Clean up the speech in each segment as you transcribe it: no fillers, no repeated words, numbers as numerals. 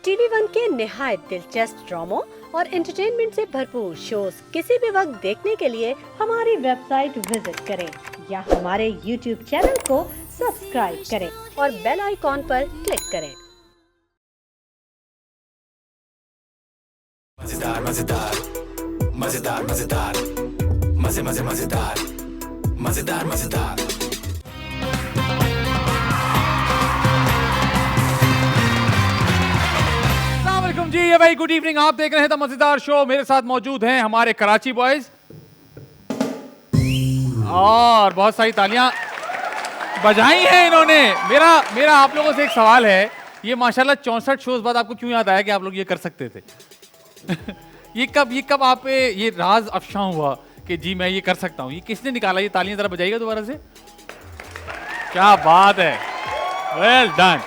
TV one के निहायत दिलचस्प ड्रामों और एंटरटेनमेंट से भरपूर शोज किसी भी वक्त देखने के लिए हमारी वेबसाइट विजिट करें या हमारे यूट्यूब चैनल को सब्सक्राइब करें और बेल आइकॉन पर क्लिक करें। मजेदार मजेदार मजेदार मजेदार मजे मजे मजेदार मजेदार मजेदार। जी ये भाई गुड इवनिंग, आप देख रहे हैं द मजेदार शो। मेरे साथ मौजूद हैं हमारे कराची बॉयज और बहुत सारी तालियां बजाई हैं इन्होंने। मेरा आप लोगों से एक सवाल है, ये माशाल्लाह 64 शोज बाद आपको क्यों याद आया कि आप लोग ये कर सकते थे? ये कब आप पे ये राज अफशा हुआ कि जी मैं ये कर सकता हूँ? ये किसने निकाला? ये तालियां जरा बजाइएगा दोबारा से। क्या बात है, वेल डन।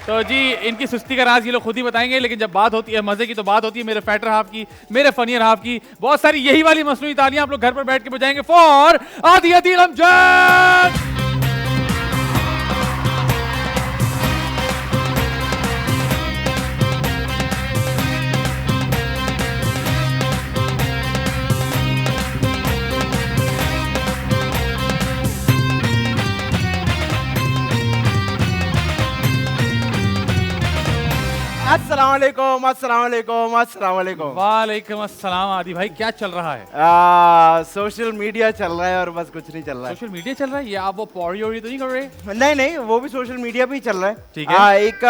तो जी इनकी सुस्ती का राज ये लोग खुद ही बताएंगे, लेकिन जब बात होती है मजे की तो बात होती है मेरे फैटर हाफ की, मेरे फनियर हाफ की। बहुत सारी यही वाली मसनूई तालियां आप लोग घर पर बैठ के बजाएंगे फॉर आदि अदील अमजद। अस्सलाम वालेकुम, अस्सलाम वालेकुम, अस्सलाम वालेकुम। वालेकुम अस्सलाम। आदि भाई क्या चल रहा है? सोशल मीडिया चल रहा है और बस कुछ नहीं चल रहा है। सोशल मीडिया चल रहा है? ये आप वो पौड़ी ओड़ी तो नहीं कर रहे? नहीं, वो भी सोशल मीडिया पे ही चल रहा है। ठीक है। एक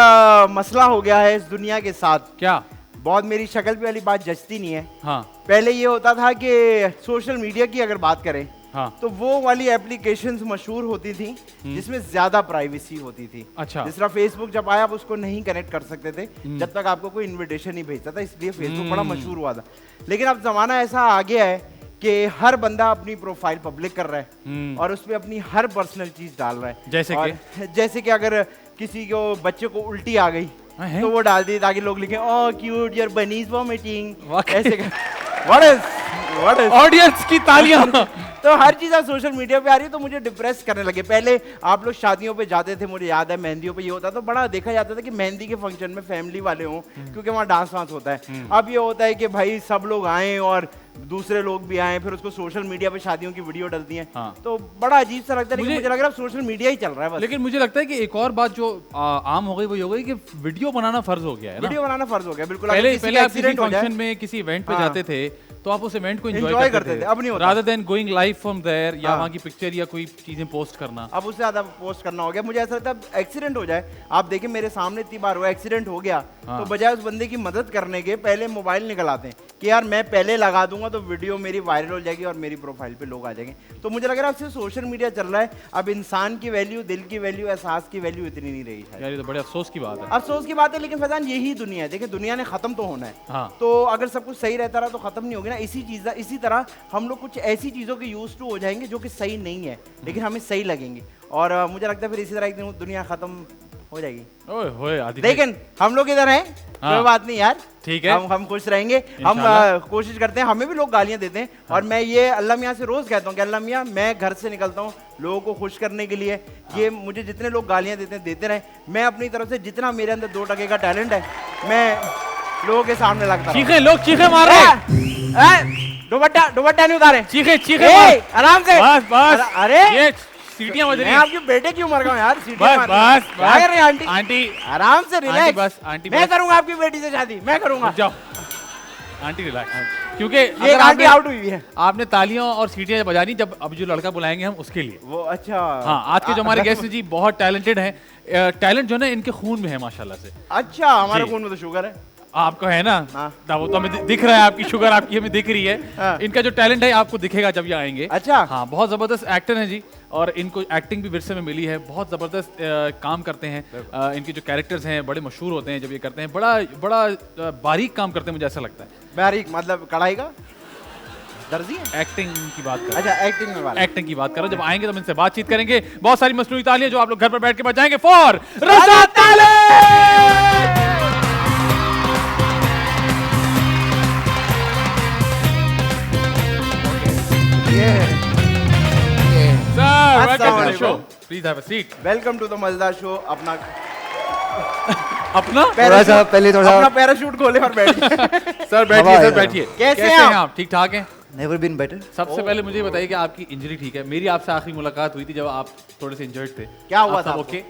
मसला हो गया है इस दुनिया के साथ। क्या? बहुत मेरी शक्ल पे वाली बात जचती नहीं है। हाँ पहले ये होता था कि सोशल मीडिया की अगर बात करें हाँ तो वो वाली एप्लीकेशंस मशहूर होती थी जिसमें ज्यादा प्राइवेसी होती थी। अच्छा। जिस तरह फेसबुक जब आया आप उसको नहीं कनेक्ट कर सकते थे जब तक आपको कोई इनविटेशन नहीं भेजता था, इसलिए फेसबुक बड़ा मशहूर हुआ था। लेकिन अब जमाना ऐसा आ गया है कि हर बंदा अपनी प्रोफाइल पब्लिक कर रहा है और उसमें अपनी हर पर्सनल चीज डाल रहा है। जैसे कि अगर किसी को बच्चे को उल्टी आ गई तो वो डाल दी ताकि लोग लिखें ओह क्यूट योर बनी इज वॉमिटिंग। ऐसे व्हाट इज ऑडियंस की तालियां। तो हर चीज अब सोशल मीडिया पे आ रही है तो मुझे डिप्रेस करने लगे। पहले आप लोग शादियों पे जाते थे, मुझे याद है मेहंदियों पे ये होता था, बड़ा देखा जाता था कि मेहंदी के फंक्शन में फैमिली वाले हों क्योंकि वहाँ डांस वांस होता है। अब ये होता है कि भाई सब लोग आए और दूसरे लोग भी आए, फिर उसको सोशल मीडिया पे शादियों की वीडियो डलती है। हाँ। तो बड़ा अजीब सा लगता है, लेकिन मुझे लग रहा है सोशल मीडिया ही चल रहा है बस। लेकिन मुझे लगता है कि एक और बात जो आम हो गई वो ये हो गई कि वीडियो बनाना फर्ज हो गया है ना? वीडियो बनाना फर्ज हो गया, बिल्कुल। पहले आप किसी फंक्शन में किसी इवेंट पे जाते थे तो आप उस इवेंट को एंजॉय करते थे। अब नहीं होता। Rather than going live from there या वहाँ की पिक्चर या कोई चीजें पोस्ट करना। अब उससे ज्यादा पोस्ट करना हो गया। मुझे ऐसा लगता है एक्सीडेंट हो जाए, आप देखें मेरे सामने इतनी बार हुआ एक्सीडेंट हो गया तो बजाय उस बंदे की मदद करने के पहले मोबाइल निकल आते हैं कि यार मैं पहले लगा दूंगा तो वीडियो मेरी वायरल हो जाएगी और मेरी प्रोफाइल पे लोग आ जाएंगे। तो मुझे लग रहा है अब सिर्फ सोशल मीडिया चल रहा है, अब इंसान की वैल्यू, दिल की वैल्यू, एहसास की वैल्यू इतनी नहीं रही है। यार ये तो बड़े अफसोस की बात है। अफसोस की बात है, लेकिन फैजान यही दुनिया है। देखिए दुनिया ने खत्म तो होना है। हाँ। तो अगर सब कुछ सही रहता रहा तो खत्म नहीं होगी ना। इसी तरह हम लोग कुछ ऐसी चीजों के यूज टू हो जाएंगे जो कि सही नहीं है लेकिन हमें सही लगेंगी और मुझे लगता है फिर इसी तरह एक दिन दुनिया खत्म हो जाएगी। ओए होए आदि, लेकिन हम लोग इधर हैं। हाँ। कोई बात नहीं यार, ठीक है, हम खुश रहेंगे। हम कोशिश करते हैं, हमें भी लोग गालियां देते हैं और मैं ये अल्लाह मियाँ से रोज कहता हूँ कि अल्लाह मियाँ मैं घर से निकलता हूँ लोगों को खुश करने के लिए। ये मुझे जितने लोग गालियां देते हैं देते रहे, मैं अपनी तरफ से जितना मेरे अंदर 2 टके का टैलेंट है मैं लोगों के सामने लगता हूं। लोग चीखे मार रहे। दुपट्टा नहीं उतारे, चीखे आराम से। बस अरे ये सीटियां बज रही मैं हैं। आपके बेटे क्यों मर गया यार? बस क्या कर रहे हैं आंटी? आंटी आराम से रिलैक्स। बस आंटी मैं करूंगा आपकी बेटी से शादी, मैं करूंगा। जाओ आंटी रिलैक्स। क्योंकि ये आंटी आउट हुई है। आपने तालियां और सीटियां बजानी जब अब जो लड़का बुलाएंगे हम उसके लिए। वो अच्छा। हाँ, आज के जो हमारे गेस्ट जी बहुत टैलेंटेड हैं। टैलेंट जो है ना इनके खून में है माशाल्लाह से। अच्छा, हमारे खून में तो शुगर है। आपको है ना? हाँ। वो तो हमें दिख रहा है, आपकी शुगर आपकी हमें दिख रही है। हाँ। इनका जो टैलेंट है आपको दिखेगा जब ये आएंगे। अच्छा। हाँ, बहुत जबरदस्त एक्टर हैं जी और इनको एक्टिंग भी विरसे में मिली है। बहुत जबरदस्त काम करते हैं। इनके जो कैरेक्टर्स हैं बड़े मशहूर होते हैं जब ये करते हैं। बड़ा बारीक काम करते हैं, मुझे ऐसा लगता है। बारीक मतलब कढ़ाई का दर्जी है? एक्टिंग की बात करो। अच्छा, एक्टिंग की बात करो। जब आएंगे तो हम इनसे बातचीत करेंगे। बहुत सारी मसनूई तालियां जो आप लोग घर पर बैठ के बजाएंगे फॉर रज़ा ताले। Assalamu welcome to the alaikum. show. Please have a seat. Welcome to the मजेदार शो। अपना अपना थोड़ा सा पहले थोड़ा अपना पैराशूट खोले और बैठ गए। सर बैठिए हवा सर है। बैठिए कैसे हैं हैं आप? आप ठीक ठाक हैं नेवर बीन बेटर। सबसे पहले मुझे ये बताइए कि आपकी इंजरी ठीक है मेरी आपसे आखिरी मुलाकात हुई थी जब आप थोड़े से इंजर्ड थे क्या हुआ आप था सब आपको? ओके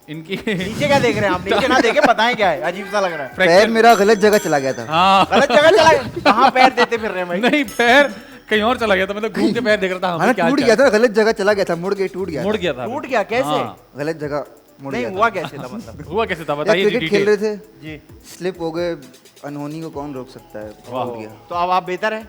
इनकी नीचे क्या देख रहे हैं आप? नीचे ना देखे, बताएं क्या है, अजीब सा लग रहा है। पैर फ्रैक्चर मेरा गलत जगह चला गया था। हाँ गलत जगह चला गया। कहाँ पैर देते फिर रहे हैं भाई? नहीं पैर कहीं और चला गया था मतलब घूम के पैर देख रहा था हाँ हमें क्या टूट गया था, गलत जगह चला गया था, मुड़ के टूट गया मुड़ था। गया था टूट गया कैसे? हाँ। गलत जगह मुड़ नहीं गया हुआ कैसे था मतलब? हुआ कैसे था था। बताइए क्रिकेट खेल रहे थे, जी। स्लिप हो गए, अनहोनी को कौन रोक सकता है, हो गया। तो अब आप बेहतर हैं?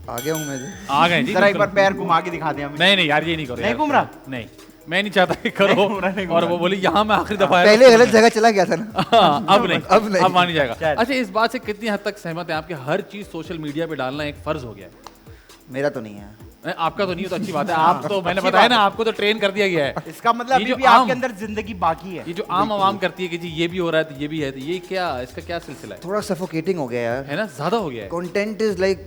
आ गया हूँ मैं तो। आ गए जी जरा एक बिल्कुल। बार पैर घुमा के दिखा दें हमें। नहीं नहीं यार ये नहीं करो नहीं यार। घूम रहा? नहीं मैं नहीं चाहता कि करो नहीं घूम रहा, नहीं घूम और रहा। वो बोली यहाँ मैं आखिरी दफा आया पहले गलत जगह चला गया था ना। हाँ, अब नहीं अब नहीं। अब मानी जाएगा चल। अच्छा इस बात से कितनी हद तक सहमत है आपके हर चीज सोशल मीडिया पे डालना एक फर्ज हो गया है मेरा तो नहीं है। नहीं, आपका तो नहीं है तो अच्छी बात है आप तो मैंने बताया ना आपको तो ट्रेन कर दिया गया है इसका मतलब ये अभी जो भी आम- आपके अंदर जिंदगी बाकी है। ये जो आम आवाम करती है कि जी ये भी हो रहा है तो ये भी है तो ये क्या इसका क्या सिलसिला है थोड़ा सफोकेटिंग हो गया यार। है ना ज्यादा हो गया है कंटेंट इज लाइक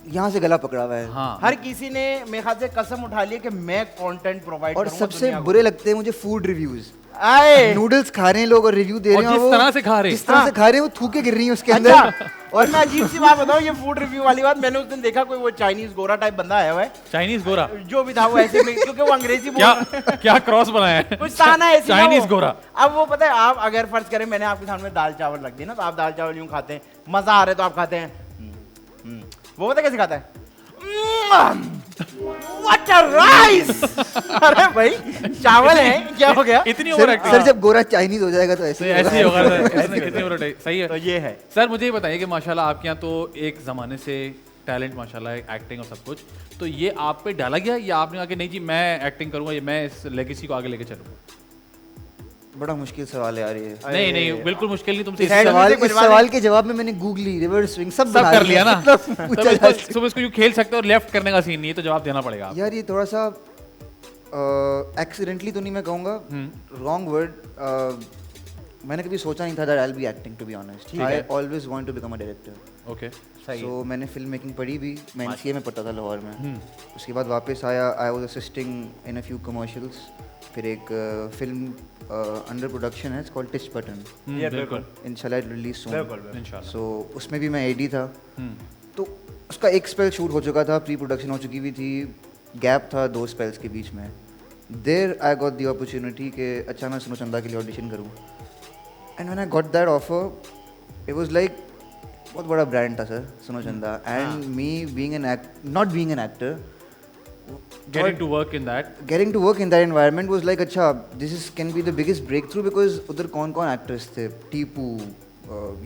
यहाँ से गला पकड़ा हुआ है। हाँ हर किसी ने मेरे ख्याल से कसम उठा ली कि मैं कंटेंट प्रोवाइड और करूंगा सबसे दुनिया को। बुरे लगते हैं मुझे फूड रिव्यूज। आए नूडल्स खा रहे हैं लोग और रिव्यू दे और रहे हैं जिस तरह से खा रहे हैं। जिस तरह से खा रहे हैं वो थूके गिर रही है उसके अंदर। अच्छा और मैं अजीब सी बात बताऊं, ये फूड रिव्यू वाली बात मैंने उस दिन देखा, कोई वो चाइनीज गोरा टाइप बंदा आया हुआ है, चाइनीज गोरा जो भी था वो ऐसे में, क्योंकि वो अंग्रेजी बोल क्या क्या क्रॉस बनाया है कुछ था ना ऐसी ना चाइनीज वो। गोरा अब वो पता है, आप अगर फर्ज करें मैंने आपके सामने दाल चावल रख दिया ना, तो आप दाल चावल यूं खाते हैं, मजा आ रहा है तो आप खाते हैं। वो पता है कैसे खाता है? What a rice! अरे भाई चावल है, क्या हो गया? इतनी ओवर सर जब गोरा चाइनीज हो जाएगा तो ऐसे ही ऐसे ही होगा। होगा सर, इसने कितनी ओवर सही है तो ये है। सर मुझे ये बताइए कि माशाल्लाह आपके यहाँ तो एक ज़माने से टैलेंट माशाल्लाह एक्टिंग और सब कुछ तो ये आप पे डाला गया या आपने आके नहीं जी मैं एक्टिंग करूंगा ये मैं इस लेगेसी को आगे लेके चलूंगा बड़ा मुश्किल सवाल है यार ये। नहीं नहीं बिल्कुल मुश्किल नहीं तुमसे इस इससे- सवाल- इस सवाल के जवाब में मैंने गूगली रिवर्स स्विंग सब सब बना कर लिया ना मतलब पूछा जा सकता तुम इसको यूं खेल सकते हो और लेफ्ट करने का सीन नहीं है तो जवाब देना पड़ेगा है। आपको। यार ये थोड़ा सा एक्सीडेंटली तो नहीं मैं कहूँगा, रॉन्ग वर्ड। मैंने कभी सोचा नहीं था that I will be acting to be honest. ठीक आई है। Always want to become a director. Okay सही सो मैंने फिल्म मेकिंग पढ़ी भी, मैं एनसीए में पढ़ता था लाहौर में। उसके बाद वापस आया, I was assisting in a few commercials. फिर एक फिल्म अंडर प्रोडक्शन है, इट्स कॉल्ड टिच बटन, ये बिल्कुल इंशाल्लाह इट रिलीज सून। बिल्कुल इंशाल्लाह सो उसमें भी मैं एडी था। तो उसका एक स्पेल शूट हो चुका था, प्री प्रोडक्शन हो चुकी हुई थी, गैप था 2 स्पेल्स के बीच में। There I got the opportunity कि अच्छा मैं सुनो चंदा के लिए ऑडिशन करूँ। And when I got that offer it was like बहुत बड़ा ब्रांड था sir Suno Chanda, and me being an not being an actor, getting to work in that getting to work in that environment was like अच्छा this is can be the biggest breakthrough because उधर कौन कौन actors थे, Tipu,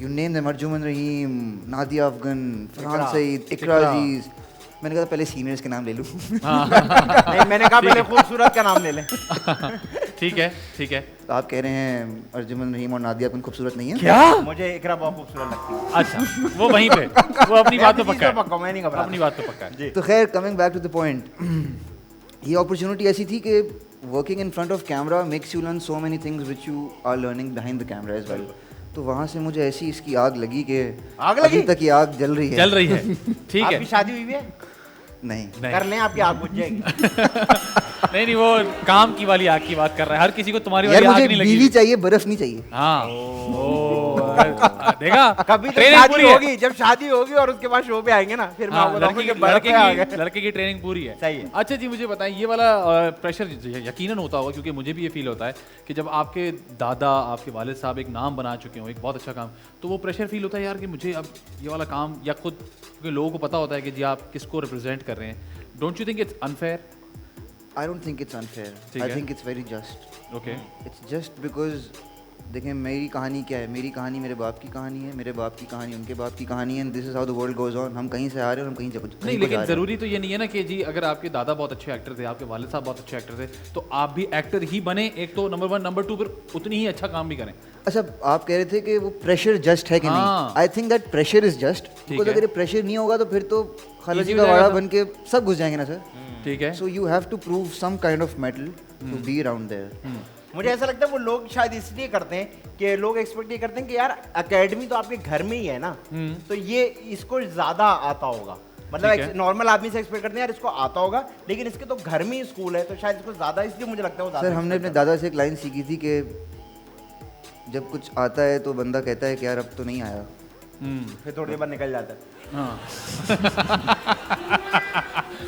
you name them, Arjuman रहीम, नादिया अफगन, फरहान सईद, इकरा अजीज। मैंने कहा पहले seniors के नाम ले लूँ। नहीं मैंने कहा पहले खूबसूरत का नाम ले लें। ठीक है ठीक है तो आप कह रहे हैं अर्जुमन रहीम और नादिया अफगन खूबसूरत नहीं है? क्या मुझे इकरा बहुत खूबसूरत लगती है। अच्छा वो वहीं पे वो अपनी बात पे पक्का है पक्का, मैं नहीं घबरा। अपनी बात पे पक्का है जी। तो खैर coming back to the point, ये अपॉर्चुनिटी ऐसी थी कि working in front of camera makes you learn so many things which you are learning behind the camera as well. तो वहाँ से मुझे ऐसी इसकी आग लगी कि आग लगी? अभी तक ये आग जल रही है। चल रही है ठीक है आपकी शादी हुई है? नहीं नहीं कर लें, आपकी आग बुझ जाएगी। नहीं नहीं वो काम की वाली आग की बात कर रहा है हर किसी को तुम्हारी यार वाली आग मुझे नहीं लगी बीवी चाहिए, बर्फ नहीं चाहिए। हाँ ओ देखा कभी तो ट्रेनिंग शादी पूरी है। होगी, जब शादी होगी और उसके बाद शो पे आएंगे ना, फिर मैं हाँ, आपको बताऊंगा कि बर्फ लड़के पे आ की गए। लड़के की ट्रेनिंग पूरी है सही है। अच्छा जी मुझे बताएं ये वाला प्रेशर यकीनन होता होगा क्योंकि मुझे भी ये फील होता है कि जब आपके दादा आपके वालिद साहब एक नाम बना चुके हो एक बहुत अच्छा काम तो वो प्रेशर फील होता है यार कि मुझे अब ये वाला काम या खुद क्योंकि लोगों को पता होता है कि जी आप किसको रिप्रेजेंट कर रहे हैं don't you think it's unfair I don't think it's unfair, ठीक आई है। Think it's very just. Okay it's just because देखें मेरी कहानी क्या है, मेरी कहानी मेरे बाप की कहानी है, मेरे बाप की कहानी उनके बाप की कहानी है, and this is how the world goes on. हम कहीं से आ रहे हैं और हम कहीं नहीं को जा लेकिन रहे हैं। जरूरी तो ये नहीं है ना कि जी अगर आपके दादा बहुत अच्छे एक्टर थे आपके वालिद साहब बहुत अच्छे एक्टर थे तो आप भी एक्टर ही बने एक तो नंबर 1 नंबर 2 पर उतनी ही अच्छा काम भी करें अच्छा आप कह रहे थे कि वो प्रेशर जस्ट है कि हाँ। नहीं? I think that pressure is just because है। अगर ये प्रेशर नहीं होगा तो फिर तो खाला Easy जी हो का जाएगा वाड़ा सब। बन के सब घुस जाएंगे ना सर। ठीक है so you have to prove some kind of mettle to be around there. मुझे ऐसा लगता है वो लोग शायद इसलिए करते हैं कि लोग एक्सपेक्ट ये करते हैं कि यार एकेडमी तो आपके घर में ही है ना, तो ये इसको ज्यादा आता होगा। ठीक मतलब है। नॉर्मल आदमी से एक्सपेक्ट करते हैं यार इसको आता होगा, लेकिन इसके तो घर में ही स्कूल है तो शायद इसको ज्यादा, इसलिए मुझे लगता है वो सर ज्यादा हमने अपने दादा से एक लाइन सीखी थी कि जब कुछ आता है तो बंदा कहता है कि यार अब तो नहीं आया, फिर थोड़ी देर बाद निकल जाता है। हाँ।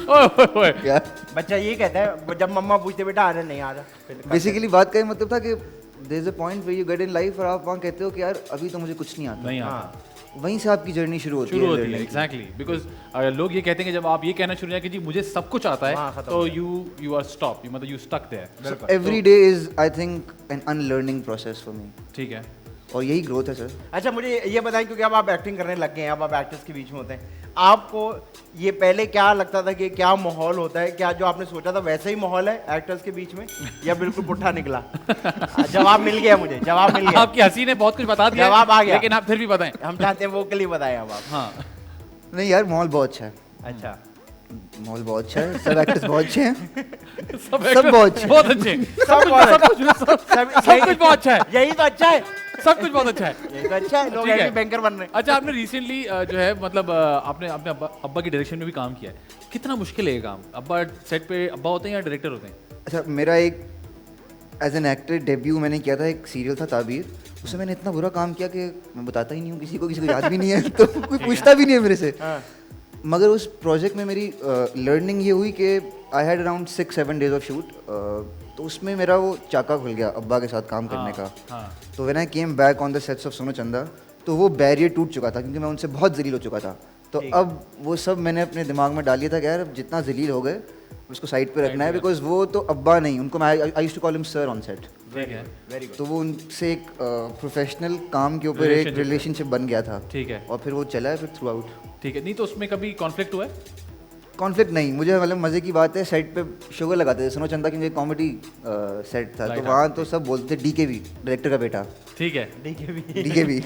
ओए, ओए, ओए। क्या बच्चा ये कहता है जब मम्मा पूछते बेटा आने नहीं आ रहा, फिर निकल बेसिकली बात का ये मतलब था कि there is a point where you get in life और आप वहाँ कहते हो कि यार अभी तो मुझे कुछ नहीं आता, नहीं जाता। आता। हाँ, वहीं से आपकी जर्नी शुरू होती शुरू है होती है, learning की। एग्जैक्टली, बिकॉज लोग ये कहते हैं कि जब आप ये कहना शुरू किया कि जी मुझे सब कुछ आता हाँ, है, खत्म तो हो यू आर स्टॉप, मतलब you stuck there. Every day is I think an unlearning process for me, ठीक है। और यही ग्रोथ है सर। अच्छा मुझे ये बताएं, क्योंकि अब आप एक्टिंग करने लग गए हैं, अब आप एक्टर्स के बीच में होते हैं, आपको ये पहले क्या लगता था कि क्या माहौल होता है, क्या जो आपने सोचा था वैसा ही माहौल है एक्टर्स के बीच में, या बिल्कुल पुट्ठा निकला? जवाब मिल गया, मुझे जवाब मिल गया। आपकी हंसी ने बहुत कुछ बता दिया, जवाब आ गया। लेकिन आप फिर भी बताएं। हम चाहते हैं वोकली बताएं अब आप। हाँ, नहीं यार माहौल बहुत अच्छा है, अच्छा, माहौल बहुत अच्छा है, सब एक्टर्स बहुत अच्छे हैं, सब बहुत अच्छे। बहुत अच्छे, सब बहुत सब कुछ सब कुछ बहुत अच्छा है, यही तो अच्छा है, सब कुछ बहुत अच्छा है। यही तो अच्छा है, लोग ठीक है। ऐसे बैंकर बन रहे हैं। अच्छा, आपने रिसेंटली जो है मतलब आपने अपने अब्बा की डायरेक्शन में भी काम किया है, कितना मुश्किल है ये काम? अब्बा सेट पे अब्बा होते हैं या डायरेक्टर होते हैं? अच्छा मेरा एक एज एन एक्टर डेब्यू मैंने किया था, एक सीरियल था ताबीर, उसमें मैंने इतना बुरा काम किया कि मैं बताता ही नहीं हूँ किसी को याद भी नहीं है, तो कोई पूछता भी नहीं है मेरे से। मगर उस प्रोजेक्ट में मेरी लर्निंग ये हुई कि I had around 6-7 days of shoot, तो उसमें मेरा वो चाका खुल गया अब्बा के साथ काम करने का। हाँ। तो when I came back on the sets of Sonu चंदा, तो वो बैरियर टूट चुका था क्योंकि मैं उनसे बहुत जलील हो चुका था। तो अब वो सब मैंने अपने दिमाग में डाल लिया था कि यार अब जितना जलील हो गए उसको साइड पे रखना है, बिकॉज वो तो अब्बा नहीं, उनको मैं I used to call him sir on set. ठीक है, वेरी गुड। तो वो उनसे एक प्रोफेशनल काम के ऊपर एक रिलेशनशिप बन गया था, ठीक है, और फिर वो चला है फिर थ्रू आउट। ठीक है। नहीं तो उसमें कभी कॉन्फ्लिक्ट हुआ है? कॉन्फ्लिक्ट नहीं, मुझे मतलब मज़े की बात है, सेट पे शुगर लगाते थे सोनू चंदा की, मुझे कॉमेडी सेट था, तो वहाँ तो सब बोलते थे DKV, डायरेक्टर का बेटा, ठीक है, DKV।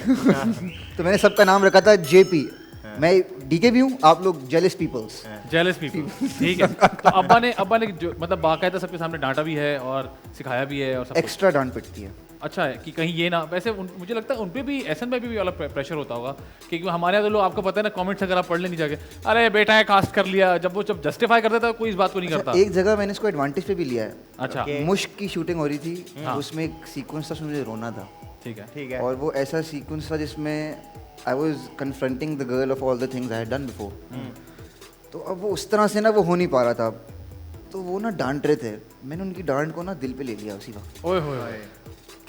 तो मैंने सबका नाम रखा था JP, मैं DKV हूँ, आप लोग जेलस पीपल्स। जेलस पीपल, ठीक है। तो अब्बा ने जो मतलब बाकायदा सबके सामने डांटा भी है और सिखाया भी है और सब कुछ। एक्स्ट्रा डांट पिटती है। अच्छा है कि कहीं ये ना, वैसे मुझे लगता है उन पे भी एहसन भाई पे भी अलग प्रेशर होता होगा, क्योंकि हमारे यहाँ तो लोग, आपको पता है ना, कमेंट्स अगर आप पढ़ ले नहीं जाके, अरे बेटा है कास्ट कर लिया, जब वो जस्टिफाई करता था कोई इस बात को नहीं करता। एक जगह मैंने इसको एडवांटेज पे भी लिया है। अच्छा, मुश्क की शूटिंग हो रही थी, उसमें एक सीक्वेंस था उसमें मुझे रोना था, ठीक है, ठीक है। और वो ऐसा सीक्वेंस था जिसमें I was confronting the girl of all the things I had done before. तो अब वो उस तरह से ना वो हो नहीं पा रहा था, तो वो ना डांट रहे थे, मैंने उनकी डांट को ना दिल पे ले लिया उसी वक्त। ओए होए,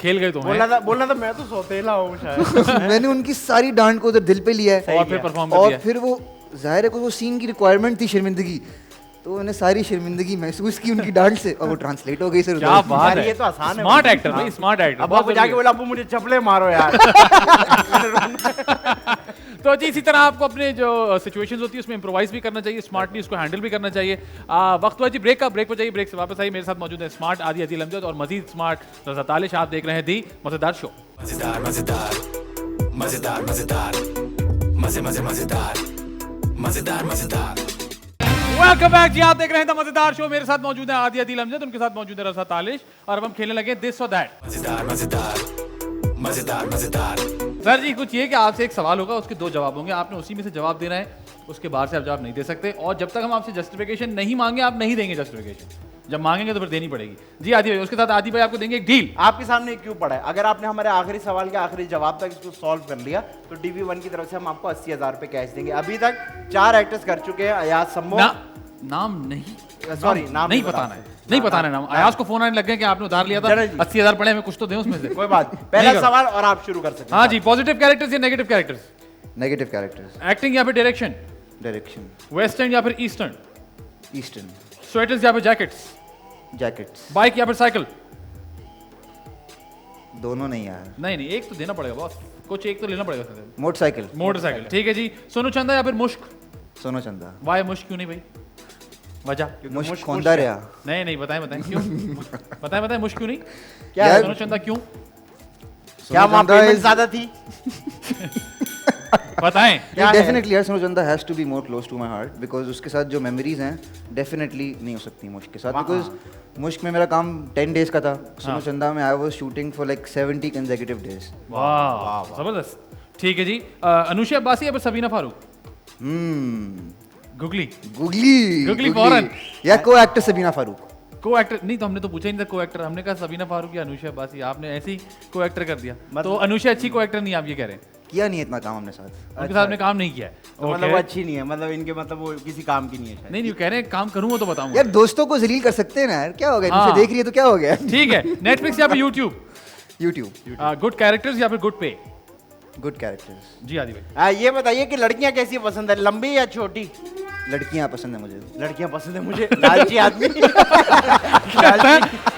खेल गए तुम। बोलना था मैं तो सौतेला हूँ शायद। मैंने उनकी सारी डांट को उधर दिल पे लिया है, और फिर परफॉर्म कर और दिया। फिर वो जाहिर है कोई वो सीन की रिक्वायरमेंट थी शर्मिंदगी, तो मैंने सारी शर्मिंदगी महसूस की उनकी डांट से, और वो ट्रांसलेट हो गई सर। क्या बात यार, है, ये तो आसान है। स्मार्ट एक्टर भाई, स्मार्ट एक्टर। अब आप जाके बोला अबू मुझे चपले मारो यार। तो जी इसी तरह आपको अपने जो सिचुएशंस होती है उसमें इम्प्रोवाइज भी करना चाहिए, स्मार्टली उसको हैंडल भी करना चाहिए। वक्त हुआ जी ब्रेक का, ब्रेक पर जाइए, ब्रेक से वापस आइए। मेरे साथ मौजूद है स्मार्ट आदि अदील अमजद और मजीद स्मार्ट रज़ा तालिश। आप देख रहे हैं दी मज़ेदार शो। मजेदार मजेदार मजेदार मजेदार मजे मजे मजेदार मजेदार मजेदार। वेलकम बैक जी, आप देख रहे हैं द मजेदार शो। मेरे साथ मौजूद है आदि अदील अमजद, उनके साथ मौजूद है रज़ा तालिश, और अब हम खेलने लगे दिस और दैट। मजेदार मजेदार मजेदार मजेदार। सर जी कुछ ये कि आपसे एक सवाल होगा, उसके 2 जवाब होंगे, आपने उसी में से जवाब देना है, उसके बाद से आप जवाब नहीं दे सकते, और जब तक हम आपसे जस्टिफिकेशन नहीं मांगे आप नहीं देंगे जस्टिफिकेशन, जब मांगेंगे तो फिर देनी पड़ेगी। जी आदि भाई, उसके साथ आदि भाई आपको देंगे एक डील। आपके सामने क्यों पड़ा है, अगर आपने हमारे आखिरी सवाल के आखिरी जवाब तक इसको सॉल्व कर लिया तो TV1 की तरफ से हम आपको 80,000 रुपए कैश देंगे। अभी तक 4 एक्टर्स कर चुके हैं, अयाज सम्मो। नाम नहीं, सॉरी नाम नहीं बताना है, नहीं बताना है नाम। अयाज को फोन आने लग गया कि आपने उधार लिया था, चलो जी। 80,000 पड़े, हमें कुछ तो दें उसमें से। कोई बात नहीं। पहला नहीं करो। सवाल और आप शुरू कर सकते हैं। हाँ जी, पॉजिटिव कैरेक्टर्स या negative characters? Negative characters. Acting या फिर डायरेक्शन? डायरेक्शन। वेस्टर्न या फिर ईस्टर्न? ईस्टर्न। स्वेटर्स या फिर जैकेट्स? जैकेट्स। बाइक या फिर साइकिल? दोनों नहीं यार। नहीं नहीं, एक तो देना पड़ेगा बॉस, कुछ एक तो लेना पड़ेगा। मोटरसाइकिल। मोटरसाइकिल, ठीक है जी। सोनू चंदा या फिर मुश्क? सोनू चंदा। वाई मुश्क क्यों नहीं भाई, वजह? मुश्क खोंदा रहा। नहीं नहीं, बताएं बताएं क्यों। बताएं मुश्क क्यों नहीं, क्या यार, सोनू चंदा क्यों? क्या वहाँ चंदा पेमेंट is- ज्यादा थी? बताएं। क्या है? डेफिनेटली यार Sonu Chanda has to be more close to my heart, because उसके साथ जो मेमोरीज हैं डेफिनेटली नहीं हो सकती मुश्क के साथ, बिकॉज मुश्क में मेरा काम 10 डेज का था, सोनू चंदा में I was shooting for like 70 consecutive days. वाह जबरदस्त, ठीक है जी। अनुषा अब्बासी या फिर Sabina Farooq? Googly googly googly फौरन। या को एक्टर सबीना फारूक। को एक्टर नहीं, तो हमने तो पूछा ही नहीं था को एक्टर, हमने कहा सबीना फारूक या अनुषा बासी, आपने ऐसे ही को एक्टर कर दिया। तो अनुषा अच्छी को एक्टर नहीं, आप ये कह रहे हैं? किया नहीं है इतना काम हमने साथ। उनके साथ में काम नहीं किया है। तो मतलब वो अच्छी नहीं है, मतलब इनके मतलब वो किसी काम की नहीं है शायद। नहीं कह रहे हैं काम करूंगा तो बताऊंगा। यार दोस्तों को जलील कर सकते हैं ना यार, क्या हो गया? हाँ। मुझे देख रही है तो क्या हो गया? ठीक है, नेटफ्लिक्स या फिर यूट्यूब? यूट्यूब। गुड कैरेक्टर्स या फिर गुड पे? Good characters. जी आदि भाई। ये बताइए कि लड़कियां कैसी पसंद है, लंबी या छोटी? लड़कियां पसंद है मुझे। लड़कियां पसंद है मुझे, लालची आदमी।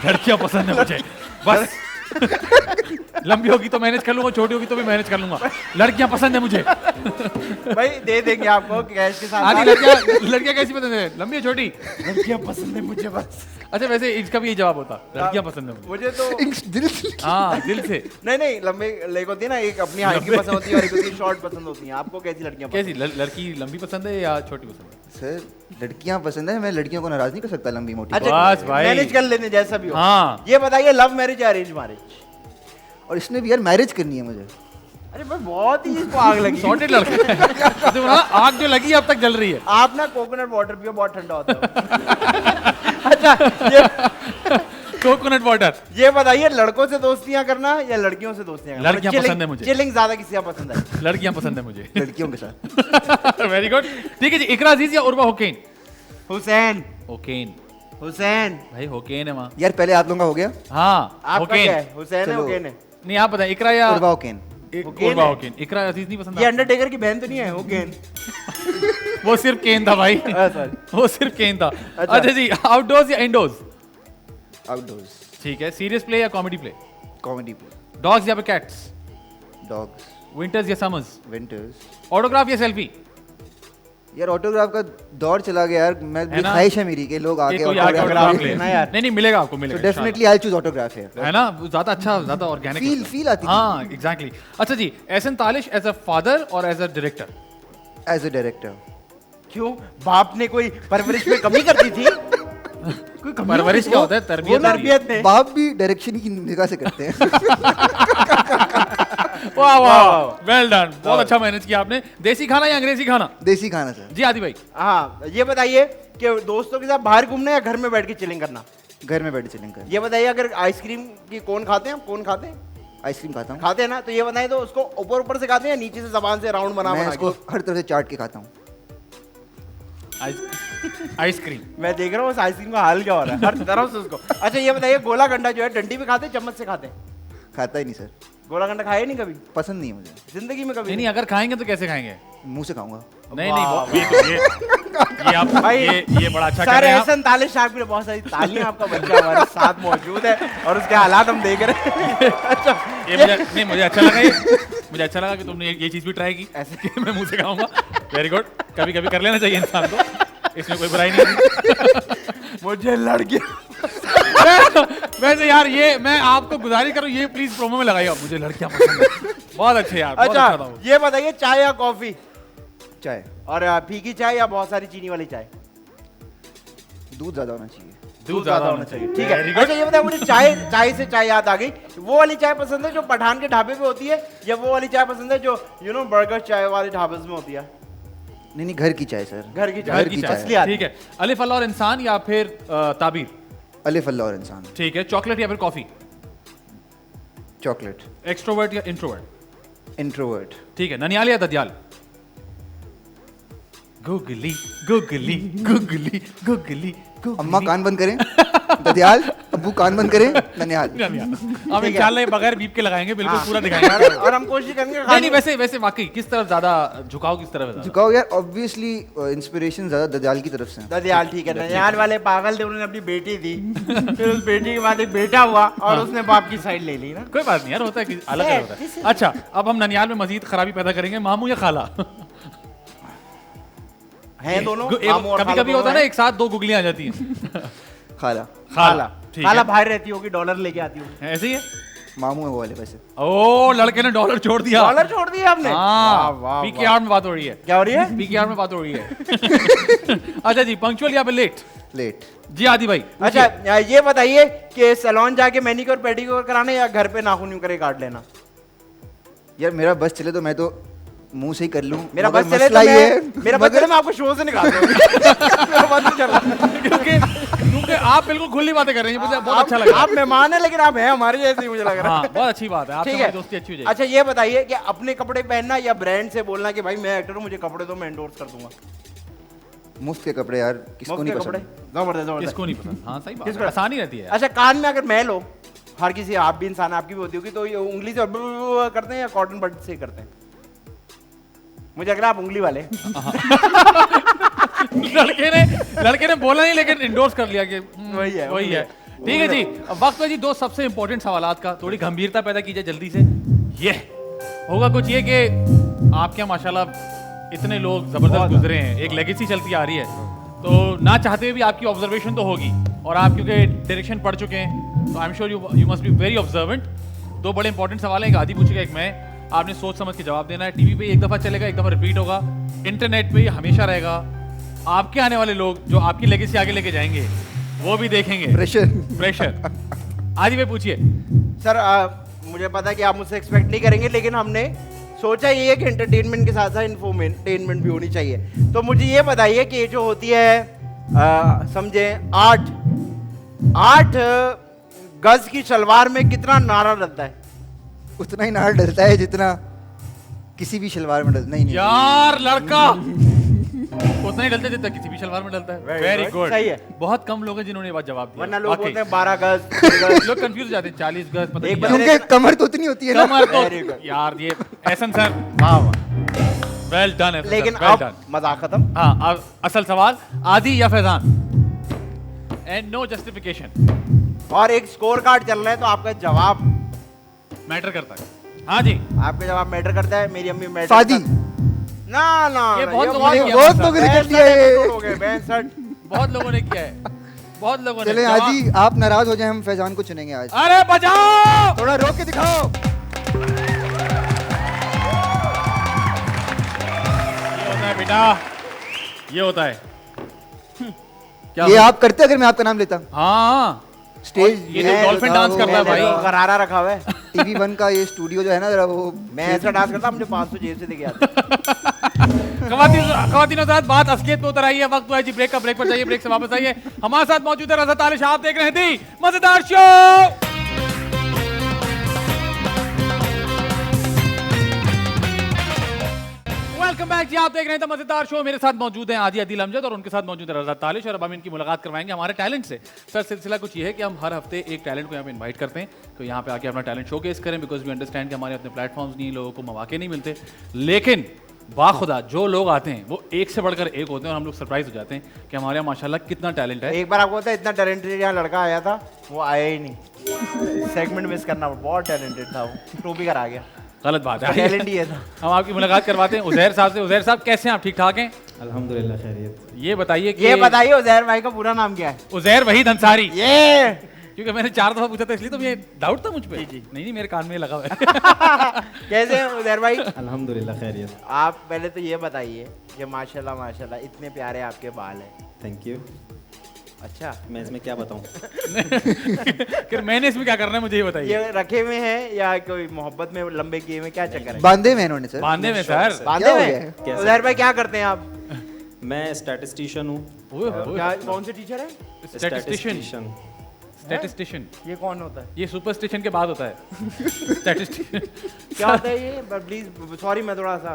लड़कियां पसंद है मुझे, बस। लंबी होगी तो मैनेज कर लूंगा, छोटी होगी तो भी मैनेज कर लूंगा, लड़कियां पसंद है मुझे। भाई दे देंगे आपको कैश के साथ। आदि लड़कियां कैसी पसंद है, लंबी या छोटी? लड़कियां पसंद है मुझे बस। अच्छा वैसे इसका भी ये जवाब होता, लड़कियां पसंद है मुझे। मुझे तो दिल से। हाँ दिल से। नहीं लंबे लेग होती है ना, एक अपनी हाइट की पसंद होती है और एक उसकी शॉर्ट पसंद होती है। आपको कैसी लड़कियां कैसी लड़की लंबी पसंद है या छोटी पसंद है? सर लड़कियां पसंद है, मैं लड़कियों को नाराज नहीं कर सकता लंबी मोटी। बस भाई। मैनेज कर लेने जैसा भी हो। हाँ। ये बताइए लव मैरिज या अरेंज मैरिज? और इसने भी यार मैरिज करनी है मुझे। अरे भाई बहुत ही इसको आग लगी। सॉर्टेड लड़का है। तो ना आग जो लगी अब तक जल रही है। आप ना कोकोनट वाटर पियो, बहुत ठंडा होता है। अच्छा कोकोनट वाटर। ये बताइए लड़कों से दोस्तियां करना या लड़कियों से दोस्तियां करना? लड़कियां पसंद है मुझे। चिलिंग ज्यादा किसी का पसंद है? लड़कियां पसंद है मुझे। लड़कियों के साथ। Very good. ठीक है जी, इकरा अजीज या उर्वा हुसैन? हुसैन। हुसैन हुसैन भाई, हुसैन है वहाँ। यार पहले आप लोगों का हो गया। हाँ आपका क्या है? हुसैन। हुसैन है चलो। हुसैन है? नहीं आप बताएं, इकरा या उर्वा ओकेन। उर्वा हुसैन? इकरा अजीज नहीं पसंद ये आपको? अंडरटेकर की बहन तो नहीं है हुसैन? वो सिर्फ केन था भाई। सॉरी। वो सिर्फ केन था। अच्छा। अच्छा जी, आउटडोर्स या इंडोर्स? आउटडोर्स। ठीक है, सीरियस प्ले या comedy play? Comedy play. Dogs या फिर कैट्स? डॉग्स। विंटर्स या समर्स? विंटर्स। ऑटोग्राफ या सेल्फी? यार ऑटोग्राफ का दौर चला गया यार, मैं है ना? ख्वाहिश है मेरी कि लोग आगे कोई आगे autograph ऑटोग्राफ लें। ले। ना यार। नहीं मिलेगा आपको, तो मिलेगा डेफिनेटली आई चूज ऑटोग्राफ है। है ना, वो ज्यादा अच्छा, ज्यादा ऑर्गेनिक फील आती है। हाँ एग्जैक्टली। अच्छा जी, Ehsan Talish as a father और as a director? As a director. क्यों, बाप ने कोई परवरिश में कमी कर दी थी? कोई कमी परवरिश होगी? क्या होता है? वो तरबियत होती है। तरबियत में। बाप भी डायरेक्शन की निगाह से करते हैं। वाह वाह, वेल डन, बहुत अच्छा मैनेज किया आपने। देसी खाना या अंग्रेजी खाना? देसी खाना सर। जी आदि भाई। हाँ ये बताइए कि दोस्तों के साथ बाहर घूमना या घर में बैठ के चिलिंग करना? घर में बैठ चिलिंग कर। ये बताइए अगर आइसक्रीम की कोन खाते हैं आप? कोन खाते हैं? आइसक्रीम खाता हूँ। खाते हैं ना, तो ये बताइए तो उसको ऊपर ऊपर से खाते हैं या नीचे से जबान से राउंड बना मैं बना इसको के? हर तरह से चाट के खाता हूँ। आइसक्रीम। मैं देख रहा हूँ उस आइसक्रीम का हाल क्या हो रहा है हर तरफ से उसको। अच्छा ये बताइए गोला गंडा जो है डंडी पे खाते हैं चम्मच से खाते हैं? खाता ही नहीं सर, गोला गंडा खाया नहीं कभी पसंद नहीं है मुझे। जिंदगी में कभी? नहीं अगर खाएंगे तो कैसे खाएंगे? मुंह से खाऊंगा। नहीं ये आप भाई, ये बड़ा अच्छा कर सर रहे हैं आप। एहसन तालिश साहब के लिए बहुत सारी तालियां, आपका बच्चा हमारे साथ मौजूद है और उसके हालात हम देख रहे हैं। अच्छा मुझे अच्छा लगा ये, मुझे अच्छा लगा कि तुमने ये चीज भी ट्राई की ऐसे कि मैं मुंह से खाऊंगा। वेरी गुड, कभी कभी कर लेना चाहिए इंसान को, इसमें कोई बुराई नहीं। मुझे लड़की वैसे यार ये मैं आपको गुजारिश करूँ, ये प्लीज प्रोमो में लगाइए, मुझे लड़कियां पसंद है। बहुत अच्छे यार, बहुत अच्छा था वो। ये बताइए चाय या कॉफी? चाय। और फीकी चाय या बहुत सारी चीनी वाली चाय? दूध ज्यादा होना चाहिए। दूध ज्यादा होना चाहिए, ठीक है। अच्छा ये बताइए मुझे चाय से चाय याद आ गई, वो वाली चाय पसंद है जो पठान के ढाबे पे होती है या वो वाली चाय पसंद है जो बर्गर चाय वाले ढाबे में होती है? नहीं घर की चाय सर। घर की चाय, घर की असली चाय। आदमी। ठीक है, अलिफ अल्लाह और इंसान या फिर ताबीर? अलिफ अल्लाह और इंसान। ठीक है, चॉकलेट या फिर कॉफी? चॉकलेट। एक्सट्रोवर्ट या इंट्रोवर्ट? इंट्रोवर्ट। ठीक है, ननियाल या ददियाल? गुगली गुगली गुगली गुगली अम्मा कान बंद करें। ददियाल। अब्बू कान बंद करें। ननिहाल। हम इंशाल्लाह बगैर बीप के लगाएंगे, बिल्कुल पूरा दिखाएंगे। और हम कोशिश करेंगे नहीं वैसे वाकई किस तरफ ज्यादा झुकाव, किस तरफ है ज्यादा? झुकाओ यार, ऑब्वियसली इंस्पिरेशन ज्यादा ददियाल की तरफ से है। ददियाल ठीक है। ननिहाल वाले पागल थे, उन्होंने अपनी बेटी दी, फिर उस बेटी के बाद एक बेटा हुआ और उसने बाप की साइड ले ली ना। कोई बात नहीं यार, होता है कि अलग अलग होता है। अच्छा अब हम ननियाल में मजीद खराबी पैदा करेंगे, मामू या खाला? हैं दोनों, कभी मामू और खाला कभी होता है ना दोनों एक साथ दो गुगलियां आ जाती हैं। खाला। खाला ठीक खाला है, बाहर रहती होगी, डॉलर लेके आती होगी। ऐसे ही है। मामू है वो वाले वैसे। ओ लड़के ने डॉलर छोड़ दिया। डॉलर छोड़ दिया आपने? हाँ, वाह, वाह, पीकेआर में बात हो रही है। क्या हो रही है? पीकेआर में बात हो रही है। अच्छा जी, पंक्चुअल या फिर लेट? लेट। जी आदि भाई। अच्छा ये बताइए कि सैलून जाके मैनिक्योर पेडिक्योर कराना या घर पे नाखून यूं करे काट लेना? यार मेरा बस चले तो मैं तो मुंह से ही कर लूं। मेरा मगर बस चले मसला तो ये है, मेरा बस चले मैं आपको शो से निकाल दूंगा। मेरा बस नहीं चल रहा। क्योंकि क्योंकि आप बिल्कुल खुली बातें कर रहे हैं, मुझे बहुत अच्छा लग रहा आप मेहमान है लेकिन आप हैं हमारे जैसे ही मुझे लग है। रहा है। हाँ, बहुत अच्छी बात है, आपसे ठीक हमारी है, दोस्ती अच्छी हो जाएगी। अच्छा ये बताइए कि अपने कपड़े पहनना या ब्रांड से बोलना कि भाई मैं एक्टर हूँ, मुझे कपड़े दो, मैं एंडोर्स कर दूंगा। मुफ्त के कपड़े यार, किसको मुफ्त नहीं के कपड़े पसंद। जबरदस्त जबरदस्त। किसको नहीं पसंद? हाँ सही बात किसको? है, आसानी रहती है यार। अच्छा कान में अगर मैल हो, हर किसी, आप भी इंसान, आपकी भी होती होगी, तो ये उंगली से करते हैं या कॉटन बड से करते हैं? मुझे लग रहा है आप उंगली वाले। लड़के ने बोला नहीं लेकिन इंडोर्स कर लिया कि वही है, वही है। ठीक है जी, अब वक्त है जी दो सबसे इंपॉर्टेंट सवालात का, थोड़ी गंभीरता पैदा कीजिए जल्दी से। ये होगा कुछ ये कि आपके यहाँ माशाल्लाह इतने लोग जबरदस्त गुजरे हैं, एक लेगेसी चलती आ रही है, तो ना चाहते हुए भी आपकी ऑब्जर्वेशन तो होगी, और आप क्योंकि डायरेक्शन पढ़ चुके हैं तो I am sure you must be very observant. दो बड़े इंपॉर्टेंट सवाल हैं, एक आदि पूछेगा एक मैं, आपने सोच समझ के जवाब देना है। टीवी पे एक दफा चलेगा, एक दफा रिपीट होगा, इंटरनेट पे ये हमेशा रहेगा। आपके आने वाले लोग जो आपकी लेगेसी आगे लेके जाएंगे वो भी देखेंगे। प्रेशर आदि भाई पूछिए। सर मुझे पता है कि आप मुझसे एक्सपेक्ट नहीं करेंगे, लेकिन हमने सोचा ये है कि एंटरटेनमेंट के साथ साथ इन्फोटेनमेंट भी होनी चाहिए। तो मुझे ये बताइए कि ये जो होती है समझे 8 गज की शलवार में कितना नारा डलता है? उतना ही नार डलता है जितना किसी भी शलवार में डलता। नहीं नहीं यार लड़का उतना ही डलता है जितना किसी भी शलवार में डलता है। Very वेरी good, गुड, सही है। बहुत कम लोग हैं जिन्होंने ये बात जवाब दिया। वरना लोग वाकई। बोलते हैं 12 गज 13 गज। लोग कंफ्यूज हो जाते हैं, 40 गज पता एक नहीं बंदे क्या। क्योंकि कमर तो उतनी होती है ना। कमर तो Very good. यार ये एहसन सर, वाह वाह। Well done. लेकिन वेल अब डन। मजाक खत्म। हाँ, अब असल सवाल, आदि या फैजान? And no justification. और एक स्कोर कार्ड चल रहा है, तो आपका जवाब मैटर करता है। हाँ जी, आपका जवाब मैटर करता है। मेरी अम्मी मैटर शादी। ना ना ये ना, बहुत ये लोगों ने किया बहुत है। लोगों ने कर दिया है। हो गए 62। बहुत लोगों ने किया है, बहुत लोगों ने। चले जवाब- आदि, आप नाराज हो जाए, हम फैजान को चुनेंगे आज। अरे बजाओ। थोड़ा रोक के दिखाओ। ये होता है बेटा, ये होता है। क्या ये आप करते अगर मैं आपका नाम लेता। हाँ, स्टेज ये जो डॉल्फिन डांस करता है भाई। गरारा रखा हुआ है। टीवी 1 का ये स्टूडियो जो है ना, जरा वो मैं ऐसा डांस करता, मुझे 500 जेब से देके आता। खवातीन हज़रात, बात असलियत में उतर आई है। वक्त हुआ है जी ब्रेक का। ब्रेक पर जाइए, ब्रेक से वापस आइए। हमारे साथ मौजूद है रज़ा तालिश, आप देख रहे थे मजेदार शो। वेलकम बैक जी, आप देख रहे थे मजेदार शो। मेरे साथ मौजूद हैं आदि अदील अमजद और उनके साथ मौजूद है रज़ा तालिश, और अब हम इनकी मुलाकात करवाएंगे हमारे टैलेंट से। सर सिलसिला कुछ ये है कि हम हर हफ्ते एक टैलेंट को यहाँ पे इनवाइट करते हैं, तो यहाँ पे आके अपना टैलेंट शोकेस करें, बिकॉज वी अंडरस्टैंड कि हमारे अपने प्लेटफॉर्म्स नहीं, लोगों को मौके नहीं मिलते। लेकिन बाखुदा जो लोग आते हैं वो एक से बढ़कर एक होते हैं, और हम लोग सरप्राइज हो जाते हैं कि हमारे यहाँ माशाल्लाह कितना टैलेंट है। एक बार आपको पता है, इतना टैलेंटेड यहाँ लड़का आया था, वो आया ही नहीं। सेगमेंट मिस करना, बहुत टैलेंटेड था वो, टोपी कर आ गया। गलत बात है। टैलेंट ही है था। हम आपकी मुलाकात करवाते हैं उजैर साहब से। उजैर साहब कैसे हैं आप? ठीक ठाक हैं? अल्हम्दुलिल्लाह खैरियत। ये बताइए कि ये बताइए उजैर भाई का पूरा नाम क्या है? उजैर वहीद अंसारी। ये क्योंकि मैंने 4 दफा पूछा था इसलिए तो ये डाउट था मुझ पे। नहीं मेरे कान में लगा हुआ है। कैसे हैं उजैर भाई? अल्हम्दुलिल्लाह खैरियत। आप पहले तो ये बताइए कि माशाल्लाह माशाल्लाह इतने प्यारे आपके बाल हैं। Thank you. अच्छा, मैं इसमें क्या बताऊं? फिर मैंने इसमें क्या करना है मुझे ये बताइए। ये रखे हुए हैं या कोई मोहब्बत में लंबे किए हुए, क्या चक्कर है? बांधे में इन्होंने सर। बांधे में सर। बांधे क्या हो हुए गया हैं? कैसे? उजैर भाई क्या करते हैं आप? मैं स्टैटिस्टिशियन हूँ। क्या, कौन से टीचर है? स्टैटिस्टिशियन। स्टैटिस्टिशियन ये कौन होता है? ये सुपर स्टेशन के बाद होता है। स्टैटिस्टिशियन क्या होता है ये? प्लीज सॉरी, मैं थोड़ा सा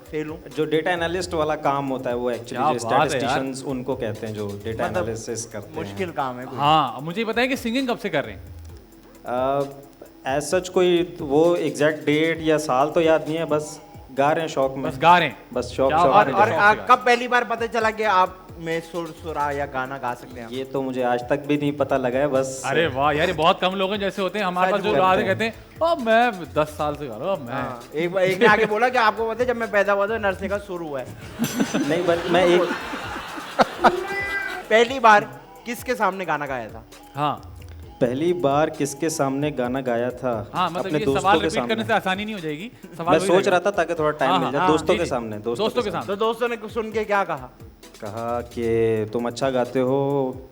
फेल हूँ। जो डेटा एनालिस्ट वाला काम होता है वो क्या एक्चुअली जो बात है यार। स्टैटिस्टिशियंस उनको कहते हैं, जो डेटा मतलब एनालिसिस करते हैं। मुश्किल काम है कोई। हाँ, अब मुझे ये बताइए कि सिंगिंग कब से कर रहे हैं? एज सच कोई वो एग्जैक्ट डेट या साल तो याद नहीं है, बस गा रहे हैं शौक में। बस गा रहे हैं। बस शौक क्या शौक बात में है। गा और रहे हैं। कब पहली बार पता चला कि आप में सुरा या गाना गा सकते हैं? ये तो मुझे आज तक भी नहीं पता लगा है, बस अरे वाह यार, ये बहुत कम लोग हैं जैसे होते हैं हमारे पास जो करते आते हैं। कहते हैं ओ मैं 10 साल से गा रहा हूँ मैं। हाँ, एक ने आगे बोला कि आपको पता है जब मैं पैदा हुआ था नर्सिंग का शुरू हुआ है। नहीं, बस मैं एक पहली बार किसके सामने गाना गाया था? हाँ पहली बार किसके सामने गाना गाया था? हाँ, मतलब अपने ये दोस्तों सवाल के रिपीट करने सामने। से आसानी नहीं हो जाएगी। सवाल मैं वही सोच रहेगा। रहा था ताकि थोड़ा टाइम हाँ, मिल जाए। हाँ, दोस्तों जी, के जी। सामने दोस्तों के सामने। तो दोस्तों ने कुछ सुन के क्या कहा? कहा कि तुम अच्छा गाते हो,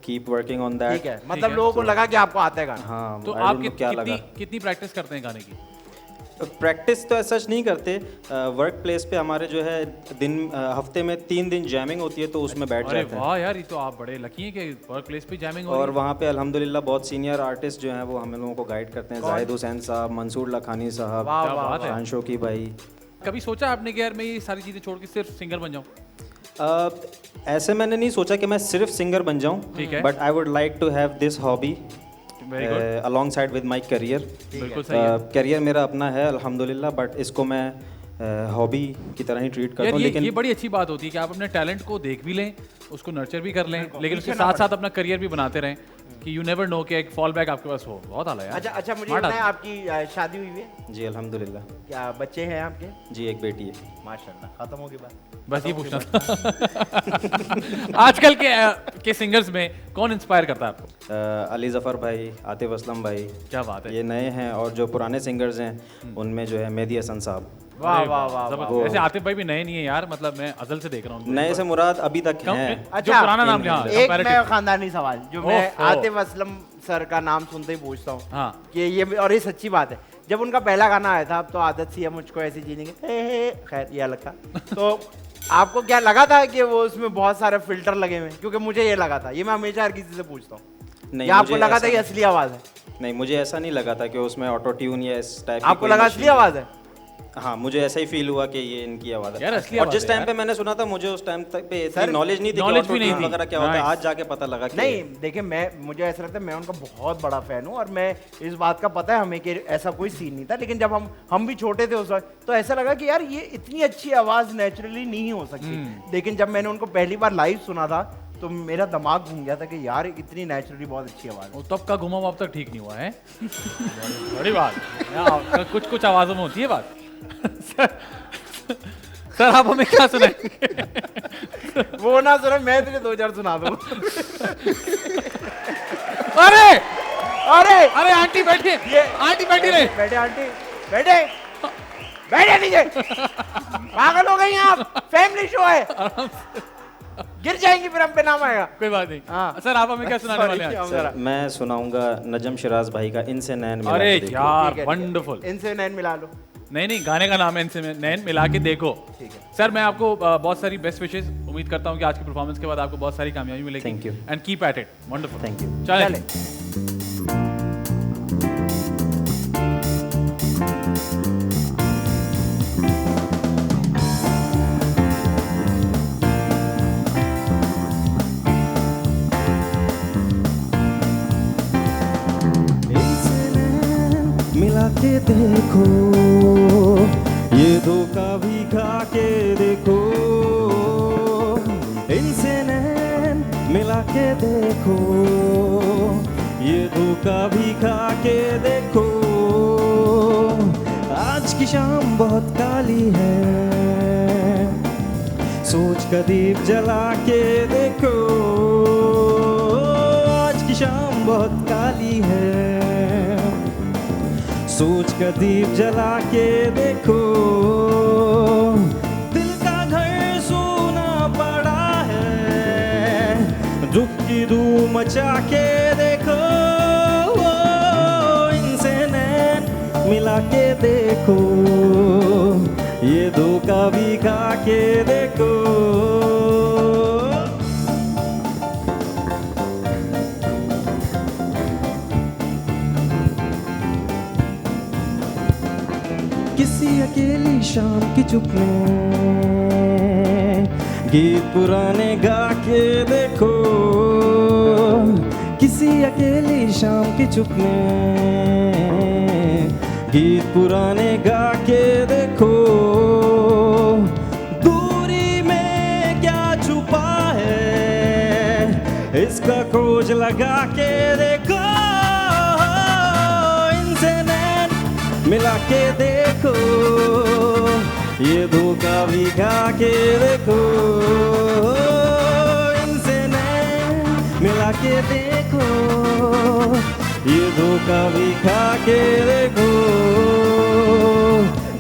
कीप वर्किंग ऑन दैट। ठीक है, मतलब लोगों को लगा कि आपको आता है गाना। हाँ, तो I आप don't know क्या लगा। कितनी प्रैक्टिस करते हैं गाने की? प्रैक्टिस तो ऐसा सच नहीं करते, वर्क प्लेस पे हमारे जो है हफ्ते में 3 दिन जैमिंग होती है तो उसमें बैठ अरे जाते हैं। वाह यार, ये तो आप बड़े लकी हैं कि वर्क प्लेस पे जैमिंग हो और रही है। वहाँ पे अल्हम्दुलिल्लाह बहुत सीनियर आर्टिस्ट जो हैं वो हम लोगों को गाइड करते हैं, जाहिद हुसैन साहब, मंसूर लखानी साहब, क्या बात है। शान शौकी भाई। कभी सोचा आपने कि यार मैं ये सारी चीजें छोड़ के सिर्फ सिंगर बन जाऊं? ऐसे मैंने नहीं सोचा कि मैं सिर्फ सिंगर बन जाऊं, ठीक है। But I would like to have this hobby very good, alongside with my career. बिल्कुल सही है। करियर मेरा अपना है अल्हम्दुलिल्लाह, बट इसको मैं हॉबी की तरह ही ट्रीट करता यार हूँ। ये लेकिन बड़ी अच्छी बात होती है कि आप अपने टैलेंट को देख भी लें, उसको नर्चर भी कर लें, लेकिन उसके साथ साथ अपना करियर भी बनाते रहें कि यू नेवर नो कि एक फॉल बैक आपके पास हो। बहुत आला यार। अच्छा मुझे Smart बताएं, आदमी। आपकी शादी हुई है? जी अल्हम्दुलिल्लाह। क्या बच्चे हैं आपके? जी एक बेटी है। माशाल्लाह, खत्म हो गई बात। बस ये पूछना था। आजकल के सिंगर्स में कौन इंस्पायर करता है आपको? अली ज़फ़र भाई, आतिफ असलम भाई, क्या बात है। ये नए हैं, और जो पुराने सिंगर्स हैं उनमें जो है मेहदी हसन साहब। वाह वाह वाह। जबरदस्त। वैसे आतिफ भाई भी नए नहीं है यार, मतलब मैं अजल से देख रहा हूँ। नए से मुराद अभी तक हैं। जो पुराना नाम लिया, एक मैं खानदानी सवाल जो मैं ओहो। आतिफ असलम सर का नाम सुनते ही पूछता हूँ हाँ। कि ये, और ये सच्ची बात है, जब उनका पहला गाना आया था, अब तो आदत सी है मुझको ऐसी जीने की, हे, खैर ये अलग था, तो आपको क्या लगा था कि वो उसमें बहुत सारे फिल्टर लगे हुए हैं? क्योंकि मुझे ये लगा था, ये मैं हमेशा हर किसी से पूछता हूँ, नहीं, या आपको मुझे लगा था ऐसा- ये असली आवाज है? नहीं, मुझे ऐसा नहीं लगा था कि उसमें ऑटो ट्यून या इस टाइप की आपको कोई लगा मशीन असली आवाज है? हाँ, मुझे ऐसा ही फील हुआ कि ये इनकी आवाज़ है। यार, असली और आवाज़ जिस है टाइम यार। पे मैंने सुना था, मुझे उस टाइम तक पे सर, इतनी नॉलेज नहीं थी कि knowledge भी auto नहीं tune थी। वगैरह क्या होता है। Nice। आज जाके पता लगा कि नहीं देखिए, मुझे ऐसा लगता है मैं उनका बहुत बड़ा फैन हूँ, और मैं इस बात का पता है हमें कि ऐसा कोई सीन नहीं था, लेकिन जब हम भी छोटे थे उस वक्त, तो ऐसा लगा कि यार ये इतनी अच्छी आवाज नेचुरली नहीं हो सकती। लेकिन जब मैंने उनको पहली बार लाइव सुना था तो मेरा दिमाग घूम गया था कि यार इतनी नेचुरली बहुत अच्छी आवाज है। वो तब का घुमा अब तक ठीक नहीं हुआ है। बड़ी बात यार, कुछ आवाजों में होती है बात। सर आप हमें क्या सुनाएंगे? वो ना सुना, मैं तुझे 2-4 सुना दूँ। अरे अरे अरे आंटी बैठिए, आंटी बैठी रहे। बैठे आंटी, बैठे बैठे नीचे, पागल हो गई हैं आप, फैमिली शो है, गिर जाएंगी फिर हम पे नाम आएगा। कोई बात नहीं। हाँ। सर आप हमें क्या सुनाने वाले हैं आज? सर, मैं सुनाऊंगा नजम शिराज भाई का इनसे नैन मिला अरे के देखो। यार ठीक है, वंडरफुल। इनसे नैन मिला लो। नहीं गाने का नाम है इनसे नैन मिला के देखो। ठीक है। सर मैं आपको बहुत सारी बेस्ट विशेस, उम्मीद करता हूँ कि आज की परफॉर्मेंस के बाद आपको बहुत सारी कामयाबी मिलेगी। Thank you. And keep at it, wonderful. Thank you. चले। इनसे नैन मिला के देखो, ये धोखा भी खा के देखो। इनसे नैन मिला के देखो, ये धोखा भी खा के देखो। आज की शाम बहुत काली है, सोच का दीप जला के देखो। आज की शाम बहुत काली है, सोच का दीप जला के देखो। दिल का घर सूना पड़ा है, दुख की धूम मचा के देखो। इनसे नैन मिला के देखो, ये धोखा भी खा के देखो। किसी अकेली शाम की चुप में गीत पुराने गा के देखो। किसी अकेली शाम की चुप में गीत पुराने गा के देखो। दूरी में क्या छुपा है, इसका खोज लगा के देखो। इनसे नैन मिला के देखो, ये धोखा भी खा के देखो। इनसे नैन मिला के देखो, ये धोखा भी खा के देखो।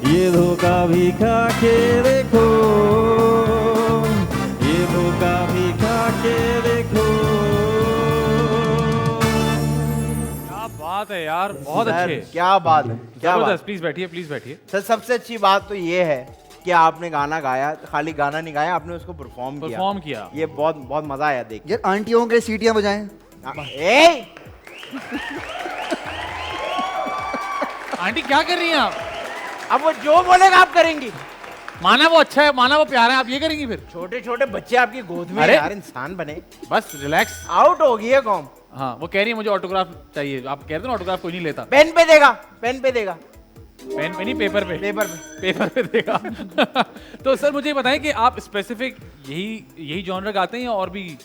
ये धोखा भी खा के देखो, ये धोखा भी खा के देखो। क्या बात बात है यार, बहुत सर, अच्छे। क्या बात है, क्या बात। जबरदस्त। प्लीज बैठिए, प्लीज बैठिए। सर सबसे अच्छी बात तो ये है कि आपने गाना गाया, खाली गाना नहीं गाया, आपने उसको परफॉर्म किया। ये बहुत बहुत मजा आया देख के। यार आंटियों के सीटियां बजाएं। ए आंटी क्या कर रही हैं आप? अब वो जो बोलेगा आप करेंगी। माना वो अच्छा है, माना वो प्यारा है, आप ये करेंगी फिर? छोटे छोटे बच्चे आपकी गोद में, अरे! यार इंसान बने। बस रिलैक्स। आउट हो गई है कौन? हाँ, वो कह रही है मुझे ऑटोग्राफ चाहिए। आप कह रहे थे ना ऑटोग्राफ कोई नहीं लेता। पेन पे देगा, पेन पे देगा, पेन पे नहीं, पेपर पे। पेपर पे। पेपर पे देगा। तो सर मुझे बताएं कि आप स्पेसिफिक यही जॉनर गाते हैं या और भी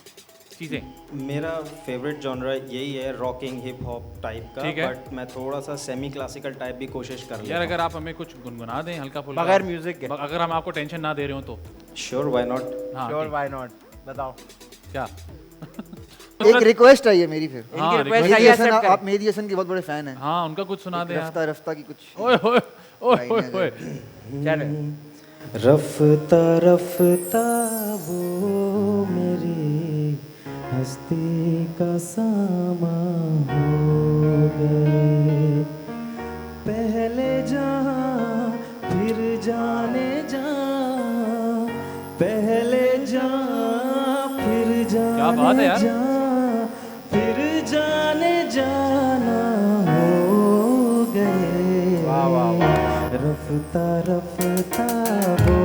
चीजें? मेरा फेवरेट जॉनरा यही है, रॉकिंग हिप हॉप टाइप का, ठीक है। बट मैं थोड़ा सा सेमी क्लासिकल टाइप भी कोशिश कर यार अगर आप हमें कुछ गुनगुना दें हल्का फुल्का, बगैर म्यूजिक के। अगर हम आपको टेंशन ना दे रहे हो तो। Sure, why not. हाँ श्योर, ठीक। व्हाई नॉट, बताओ। क्या? एक रिक्वेस्ट है ये मेरी फिर। हाँ, इनकी request request- है, मेहदी हसन, accept करें। आप मेहदी हसन के बहुत बड़े फैन हैं। हाँ, उनका कुछ सुना दे यार। रफ्ता रफ्ता की कुछ। ओए ओए ओए ओए ओए। चले। रफ्ता रफ्ता वो मेरी हस्ती का सामा हो गए, पहले जहाँ फिर जाने जा, पहले जहाँ फिर क्या बात है जाने यार? जा, फिर जाने जाना हो गए। वाह, वाह, वाह। रफ्ता रफ्ता वो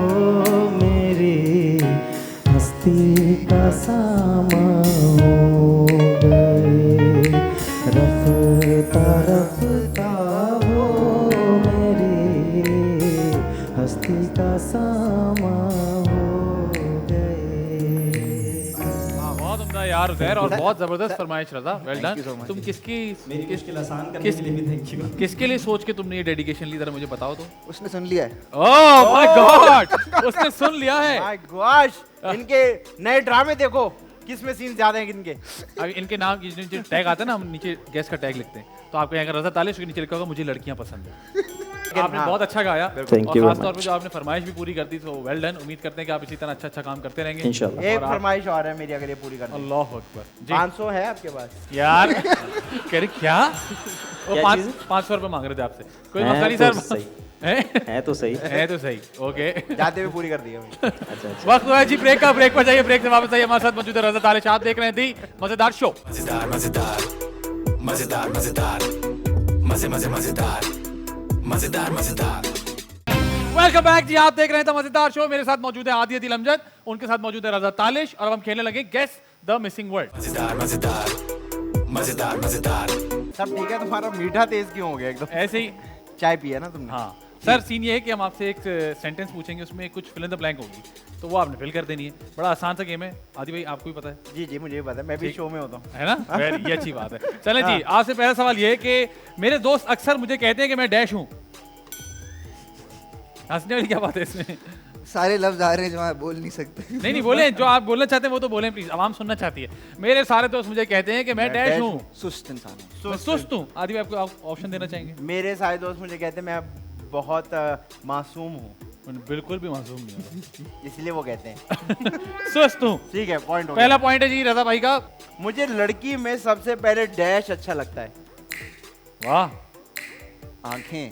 मेरी हस्ती का सामा हो गए, रफ्ता रफ्ता वो मेरी हस्ती का सामा हो गए। बहुत उम्दा यार उजैर, और बहुत जबरदस्त फरमाइश रजा। Well done. तुम किसकी मेरी मुश्किल आसान करने किस- के लिए भी थैंक यू। किसके लिए सोच के तुमने ये डेडिकेशन ली, जरा मुझे बताओ तो। उसने सुन लिया है। ओह माय गॉड, उसने सुन लिया है। माय गॉश, इनके नए ड्रामे देखो, किसमें सीन ज्यादा हैं किनके। अब इनके नाम की नीचे टैग आता है ना, हम नीचे गेस्ट का टैग लिखते हैं, तो आपको यहाँ रजा तालिश के नीचे लिखा होगा मुझे लड़कियां पसंद है। आपने बहुत अच्छा गाया, Thank और you very खास तौर पे much. जो आपने फरमाइश भी पूरी कर दी, तो वेल डन। उम्मीद करते हैं कि आप इसी तरह अच्छा अच्छा काम करते रहेंगे इंशाल्लाह। एक और आप- फरमाइश और है मेरी, अगर ये पूरी कर अल्लाह अकबर जी। 500 है आपके पास? यार कह रहे क्या? वो क्या चीज़? 500 रुपए मांग रहे थे आपसे। कोई है मसला नहीं तो सर। सही। हैं? है तो सही। है तो सही। ओके, जाते हुए पूरी कर दी है भाई। अच्छा अच्छा। वक्त हुआ है जी ब्रेक का। ब्रेक पर जाइए, ब्रेक से वापस आइए। हमारे साथ मौजूद है रजा तालिश। आप देख रहे हैं दी मजेदार शो। मजेदार मजेदार मजेदार मजेदार मजे मजे मजेदार मजेदार मजेदार। वेलकम बैक जी, आप देख रहे हैं द मजेदार शो। मेरे साथ मौजूद है आदि अदिल अमजद, उनके साथ मौजूद है रजा तालिश, और अब हम खेलने लगे गेस द मिसिंग वर्ड। मजेदार मजेदार मजेदार मजेदार। सब ठीक है, तुम्हारा मीठा तेज क्यों हो गया एकदम? ऐसे ही। चाय पिया ना तुमने? हाँ सर, सीन ये है कि हम आपसे एक सेंटेंस पूछेंगे, उसमें कुछ फिल इन द ब्लैंक होगी, तो वो आपने फिल कर देनी है। बड़ा आसान सा गेम है। आदि भाई आपको भी पता है, जी जी, मुझे भी पता है, मैं भी शो में होता हूँ। है ना? ये अच्छी बात है। चलें जी, आपसे पहला सवाल ये है कि मेरे दोस्त अक्सर मुझे कहते हैं कि मैं डैश हूँ। हंसने वाली क्या बात है इसमें? सारे लफ्ज आ रहे हैं जो मैं बोल नहीं सकते। नहीं बोले, जो आप बोलना चाहते हैं वो तो बोलें प्लीज, आवाम सुनना चाहती है। मेरे सारे दोस्त मुझे कहते हैं कि मैं डैश हूँ, सुस्त इंसान हूँ। मैं सुस्त हूँ। आदि भाई आपको ऑप्शन देना चाहेंगे? मेरे सारे दोस्त मुझे कहते हैं मैं बहुत मासूम हूँ, बिल्कुल भी मासूम नहीं होगा। इसलिए वो कहते हैं। सुस्त हूँ। ठीक है, पॉइंट हो गया। पहला पॉइंट है जी रजा भाई का। मुझे लड़की में सबसे पहले डैश अच्छा लगता है। वाह, आंखें।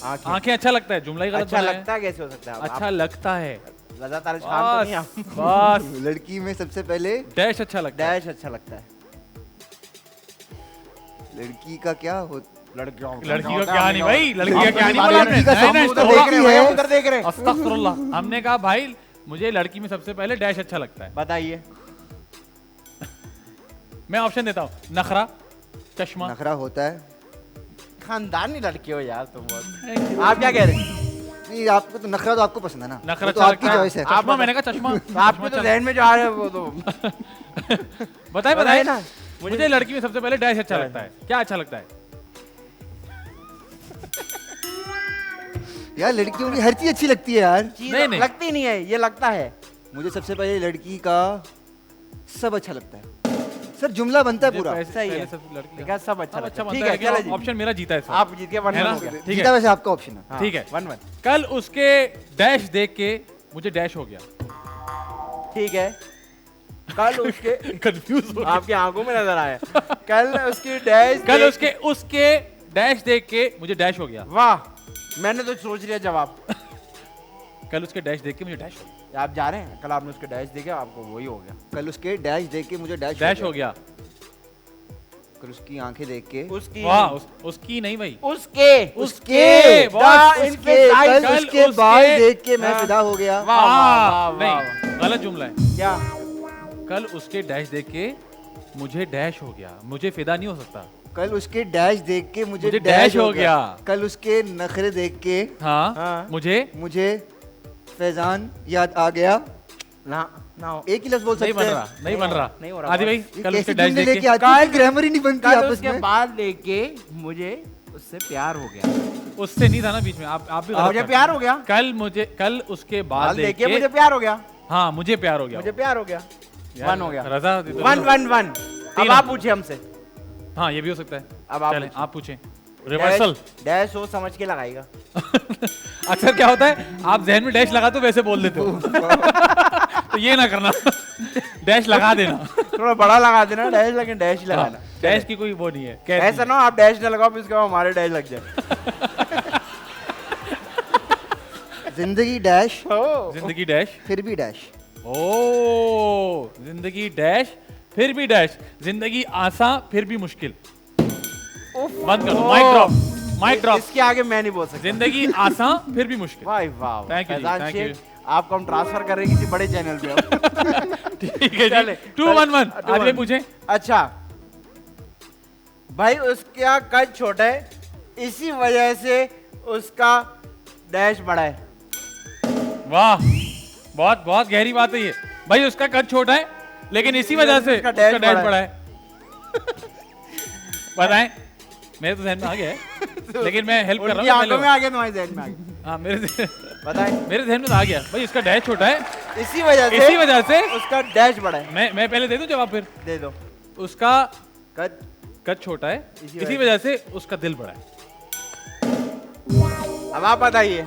आंखें अच्छा लगता है, जुमला ही गलत अच्छा बनाया है। लगता है कैसे हो सकता है? अच्छा लगता है, रजा तालिश खान तो नहीं आप। बस लड़की में सबसे पहले डैश अच्छा लगता है। डैश अच्छा लगता है। लड़की का क्या हो? लड़कियों लड़की का क्या नहीं भाई, लड़की का क्या नहीं बोला आपने? लड़की का नहीं, नहीं, सबूत तो देख होगा। रही है। उधर देख रहे हैं। अस्तगफुरुल्लाह। हमने कहा भाई मुझे लड़की में सबसे पहले डैश अच्छा लगता है। बताइए। मैं ऑप्शन देता हूँ, नखरा, चश्मा। नखरा होता है। खानदानी लड़के हो यार तुम बहुत। आप क्या कह रहे हैं? नहीं, आपको तो नखरा तो आपको पसंद है ना। नखरा वो तो अच्छा आपकी लगता है। चॉइस है। चश्मा, मैंने कहा चश्मा। तो आपके तो जहन में जो आ रहा है वो तो बताए बताइए बताए ना। मुझे लड़की में सबसे पहले डैश अच्छा लगता है। क्या अच्छा लगता है? यार लड़कियों की हर चीज अच्छी लगती है यार। चीज नहीं, नहीं। लगती नहीं है, ये लगता है। मुझे सबसे पहले लड़की का सब अच्छा लगता है। सर जुमला बनता है पूरा। सही है। लड़की देखा, सब अच्छा सब लगता अच्छा है। बनता ठीक है, है, चलो लेकिन जी। ऑप्शन मेरा जीता है सर। आप जीत के 1-1 है ना? हो गया। ठीक जीता है, वैसे आपका ऑप्शन है। हाँ, ठीक है। 1-1। कल उसके डैश देख के मुझे डैश हो गया। ठीक है। कल उसके कंफ्यूज हो गया। आपकी आंखों में नजर आया। कल उसकी डैश कल उसके डैश देख के मुझे डैश हो गया। वाह, मैंने तो सोच लिया जवाब। कल उसके डैश देख के मुझे डैश हो गया। आप जा रहे हैं, कल आपने उसके डैश देखे, आपको वही हो गया। कल उसके डैश देख के मुझे डैश हो गया। कल उसकी आंखें देख के उसकी वाह, उसकी नहीं भाई, उसके उसके दा- बॉस, इनके कल कल उसके उसके- बाल देख के मैं हाँ। फिदा हो गया। वाह वाह वाह वाह। नहीं, गलत जुमला है। क्या? कल उसके डैश देख के मुझे डैश हो गया। मुझे फिदा नहीं हो सकता। कल उसके डैश देख के मुझे मुझे डैश हो गया। गया। कल उसके नखरे देख के हाँ, हाँ। मुझे फैजान याद आ गया। ना ना हो। एक ही लफ्ज बोल नहीं सकते बन हैं। रहा, नहीं बन रहा। नहीं हो रहा आदि भाई, ये कल कैसी उसके डैश जुमले देख लेके के आती है, ग्रामर ही नहीं बनती कल आपस उसके में। बाद देख के मुझे उससे प्यार हो गया। उससे नहीं था ना बीच में। आप भी गलत मुझे कर- प्यार हो गया। कल उसके बाल बाद देख के मुझे प्यार हो गया। हाँ, मुझे प्यार हो गया। मुझे प्यार हो गया। यार, वन हो गया। रजा 1-1-1। अब आप पूछे हमसे। हाँ, ये भी हो सकता है। अब आप चलें, पूछिए। आप पूछें। रिवर्सल। डैश सोच समझ के लगाएगा। अक्सर क्या होता है, आप जहन में डैश लगा तो वैसे बोल देते हो। तो ये ना करना। डैश लगा देना। थोड़ा बड़ा लगा देना डैश, लेकिन डैश ही लगाना। हाँ, डैश की कोई वो नहीं है, कैद ऐसा ना हो आप डैश ना लगाओ, फिर उसके बाद हमारे डैश लग जाए। जिंदगी डैश नहीं। जिंदगी डैश। फिर भी डैश। ओ, जिंदगी डैश फिर भी डैश। जिंदगी आसान फिर भी मुश्किल। बंद करो, माइक ड्रॉप, माइक ड्रॉप। इसके आगे मैं नहीं बोल सकता। जिंदगी आसान फिर भी मुश्किल। वाह वाह। Thank you ji, Faizan thank Sheikh, you। आपको हम ट्रांसफर कर रहे हैं किसी बड़े चैनल पे अब। ठीक है चले, जी। 2-1-1। चले, आज भी पूछें। अच्छा भाई, उसका कद छोटा है, इसी वजह से उसका डैश बड़ा है। वाह, बहुत बहुत गहरी बात है ये। भाई उसका कद छोटा है, लेकिन इसी वजह से उसका उसका डैश डैश बड़ा बड़ा है। बताएं, मेरे तो जहन में आ गया है, लेकिन मैं हेल्प कर उनकी रहा हूँ आंखों में पहले। आ गया, तुम्हारे जहन में आ गया। हाँ, बताएं। मेरे जहन में तो आ गया भाई, इसका डैश छोटा है, इसी वजह इसी वजह से उसका डैश बड़ा है। मैं पहले दे दूं जवाब फिर। दे दो। उसका कद कद छोटा है, इसी इसी वजह से उसका दिल बड़ा है। अब आप बताइए,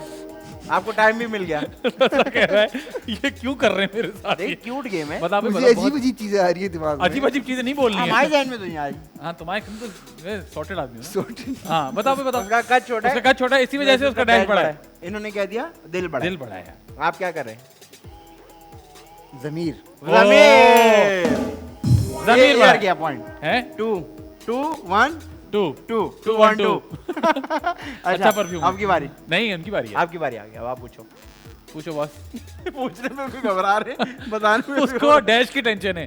आपको टाइम भी मिल गया। रजा कह रहा है ये क्यों कर रहे हैं मेरे साथ देख ये? क्यूट गेम है। बता भी मुझे बता, अजीब बहुत अजीब चीजें आ रही है दिमाग में। अजीब अजीब चीजें नहीं बोलनी हमारे है। जहन में तो नहीं आई। हाँ, तुम्हारे तुम तो सॉर्टेड आदमी हो ना। हाँ, बताओ भी बताओ। उसका कद छोटा है, उसका कद छोटा है, इसी वजह से उसका डैश बड़ा है। इन्होंने क्या दिया? दिल बड़ा दिल है। बड़ा है। आप क्या कर रहे हैं? जमीर। जमीर। जमीर ये बड़ा यार है। गया पॉइंट। है 2-1-2 2 2-1-2। अच्छा परफ्यूम। आपकी बारी। नहीं, उनकी बारी है। आपकी बारी आ गई, अब आप पूछो। पूछो बॉस। पूछने में भी घबरा रहे, बताने में भी उसको डैश की टेंशन है।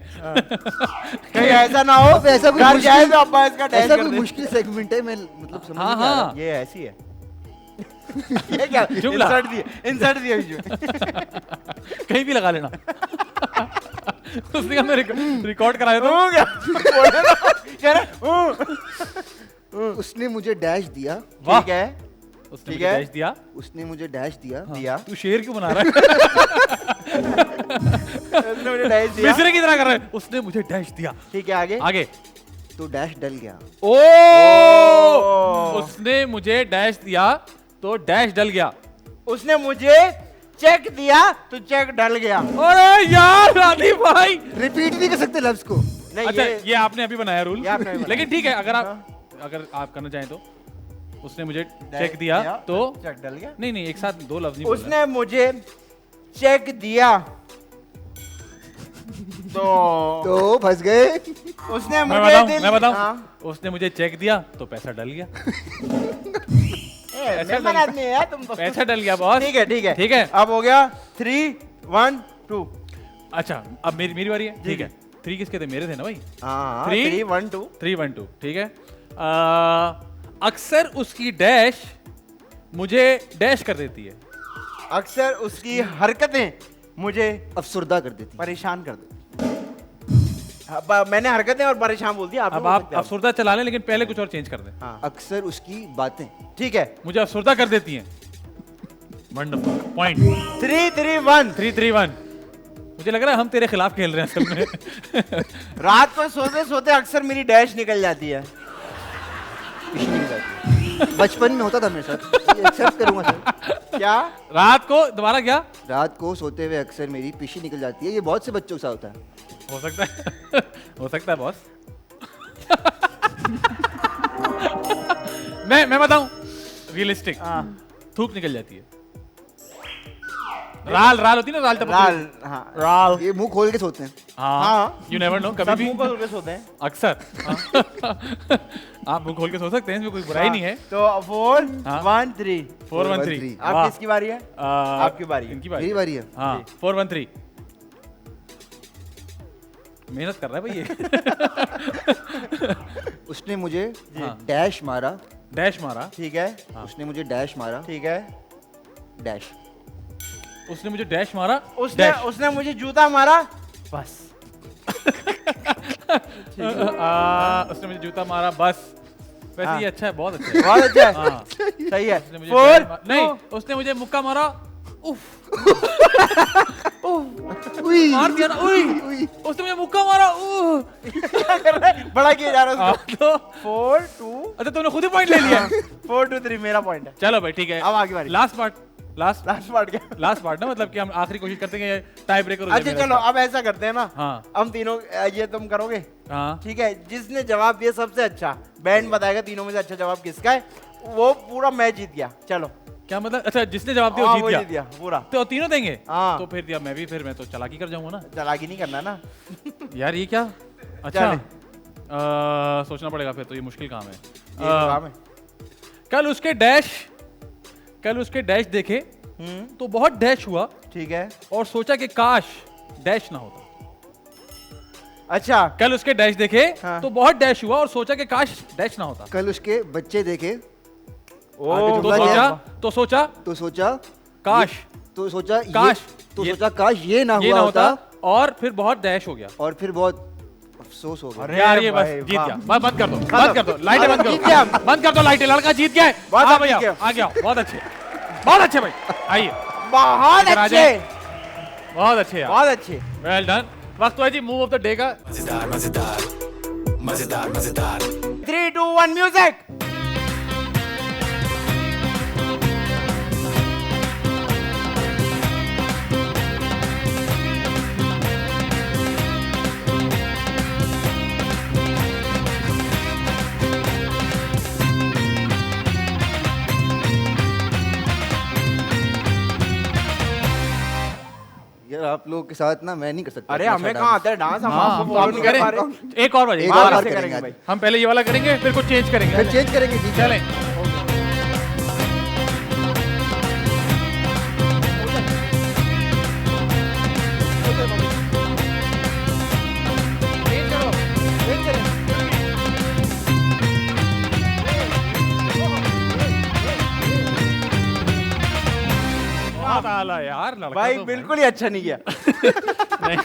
कहीं ऐसा ना हो अब ऐसा कोई घर मुश्किल- जाए तो अब्बा इसका डैश ऐसा कर कोई दे। मुश्किल सेगमेंट है, मैं मतलब समझ हाँ, नहीं आ रहा। हाँ। ये ऐसी है। ये क्या जुमला। इंसर्ट दिया बीच में। कहीं भी लगा लेना। उसने कहा मैं रिकॉर्ड करा देता हूँ। हो गया। बोले ना, कह रहे, उसने मुझे डैश दिया। वाह। ठीक है, उसने ठीक मुझे है। डैश दिया। उसने मुझे डैश दिया। दिया। तू शेर क्यों बना रहा है? उसने मुझे डैश दिया। मिसरे की तरह कर रहा है। उसने मुझे डैश दिया। ठीक है, आगे। आगे। तो डैश डल गया। ओ, उसने मुझे डैश दिया तो डैश डल गया। उसने मुझे चेक दिया तो चेक डल गया। अरे यार रानी भाई। रिपीट नहीं कर सकते लफ्ज को। नहीं, अच्छा, ये आपने अभी बनाया रूल। ये आपने अभी बनाया। लेकिन ठीक है, अगर आप करना चाहें तो। उसने मुझे चेक दिया तो चेक डल गया। नहीं, एक साथ दो लफ्ज नहीं बोलना। उसने मुझे चेक दिया तो फंस गए। उसने मैं मुझे बताऊं, दिल- मैं बताऊं। हाँ। उसने मुझे चेक दिया तो पैसा डल गया। ए, मेहमान आदमी है यार तुम तो। पैसा डल गया बॉस। ठीक है, ठीक है, ठीक है। अब हो गया 3-1-2। अच्छा, अब मेरी बारी है। ठीक है, 3 किसके थे? मेरे थे ना भाई। हाँ, 3 3-1-2। 3-1-2 ठीक है। अक्सर उसकी डैश मुझे डैश कर देती है। अक्सर उसकी हरकतें मुझे अफसुर्दा कर देती। परेशान कर देती। मैंने हरकतें और परेशान बोल दिया। अब आप अफसुर्दा चला लें, लेकिन पहले कुछ और चेंज कर दें। हाँ, अक्सर उसकी बातें। ठीक है। मुझे अफसुर्दा कर देती हैं। Wonderful point. 3-3-1। 3-3-1। मुझे लग रहा है हम तेरे खिलाफ खेल रहे हैं असल में। रात को सोते सोते अक्सर मेरी डैश निकल जाती है। पिछली बात। बचपन में होता था मेरे साथ, एक्सेप्ट करूंगा सर। क्या? रात को दोबारा क्या रात को सोते हुए अक्सर मेरी पीशी निकल जाती है, ये बहुत से बच्चों के साथ होता है। हो सकता है? हो सकता है बॉस। मैं बताऊं रियलिस्टिक, थूक निकल जाती है। राल होती है ना, राल राल, हाँ राल। ये मुंह खोल के सोते हैं। हाँ। यू नेवर नो, कभी सब भी मुंह खोल के सोते हैं। अक्सर। आप मुंह खोल के सो सकते हैं, इसमें कोई बुराई नहीं है। तो 4 हाँ। 1 3 413। आप किसकी बारी है? आपकी बारी है। इनकी मेरी बारी। बारी है। हाँ 413। मेहनत कर रहा है भाई ये। उसने मुझे हाँ। डैश मारा, डैश मारा। ठीक है, उसने मुझे डैश मारा, ठीक है। डैश। उसने मुझे डैश मारा। उसने डैश। उसने मुझे जूता मारा, बस। उसने मुझे जूता मारा बस। वैसे हाँ। ये अच्छा है, बहुत अच्छा है। बहुत अच्छा है। हाँ। सही है। उसने मुझे 4 डैश मारा- नहीं, उसने मुझे मुक्का मारा। उफ। उई, मार दिया ना। उई। उसने मुझे मुक्का मारा। क्या कर रहा है? बड़ा किया जा रहा है उसको। तो 4 2 अच्छा, तुमने खुद ही पॉइंट ले लिया। 4 2 3 मेरा पॉइंट है। चलो भाई ठीक है। अब आगे बारी। Last part. Last last part क्या? पार्ट ना, मतलब कि हम आखिरी कोशिश करते हैं कि टाई ब्रेकर हो जाए अच्छा मेरा चलो, इसका। अब ऐसा करते हैं ना, हाँ। हम तीनों ये तुम करोगे, हाँ ठीक है? जिसने जवाब दिया सबसे अच्छा, बैंड बताएगा तीनों में से अच्छा जवाब किसका है, वो पूरा मैच जीत गया। चलो। क्या मतलब? अच्छा, जिसने जवाब दिया हाँ, वो वो जीत जीत गया गया पूरा। तो तीनों देंगे। हाँ। तो फिर दिया मैं भी, फिर मैं तो चालाकी कर जाऊंगा ना। चालाकी नहीं करना ना। यार ये क्या? अच्छा चले। सोचना पड़ेगा फिर, तो ये मुश्किल काम है। ये तो काम है। कल उसके डैश देखे तो बहुत डैश हुआ ठीक है। और सोचा कि काश डैश ना होता। अच्छा, कल उसके डैश देखे हाँ। तो बहुत डैश हुआ और सोचा कि काश डैश ना होता। कल उसके बच्चे देखे ओ आगे तो जुमला क्या सोचा है? तो सोचा तो सोचा काश तो सोचा काश तो ये- सोचा काश ये ना ये हुआ ना होता, होता, और फिर बहुत डैश हो गया। और फिर बहुत अफसोस हो गया। अरे यार ये बस भाई, जीत वाह। गया। बंद कर दो, बंद कर दो, लाइटें बंद जीत गया। करो, बंद कर दो लाइटें। लड़का जीत गया है। बहुत हाँ जीत भैया, गया। आ गया। बहुत अच्छे, बहुत अच्छे भाई। आइए, बहुत इधर आ अच्छे, जाए। बहुत अच्छे यार, बहुत अच्छे। Well done. वक्त हुआ जी मूव ऑफ द डे का। मजेदार मजेदार मजेदार मजेदार 3 2 1 म्यूजिक। यार आप लोगों के साथ ना मैं नहीं कर सकता। अरे इतना हमें अच्छा कहाँ डांस। आता है डांस, हम हाँ, आपको तो आप follow नहीं कर पा करें। रहे। एक और बार, एक बार और बार से करेंगे भाई। हम पहले ये वाला करेंगे, फिर कुछ चेंज करेंगे। फिर चेंज करेंगे जी। चलें। बहुत आला यार लड़का भाई तो बिल्कुल ही अच्छा नहीं किया। नहीं,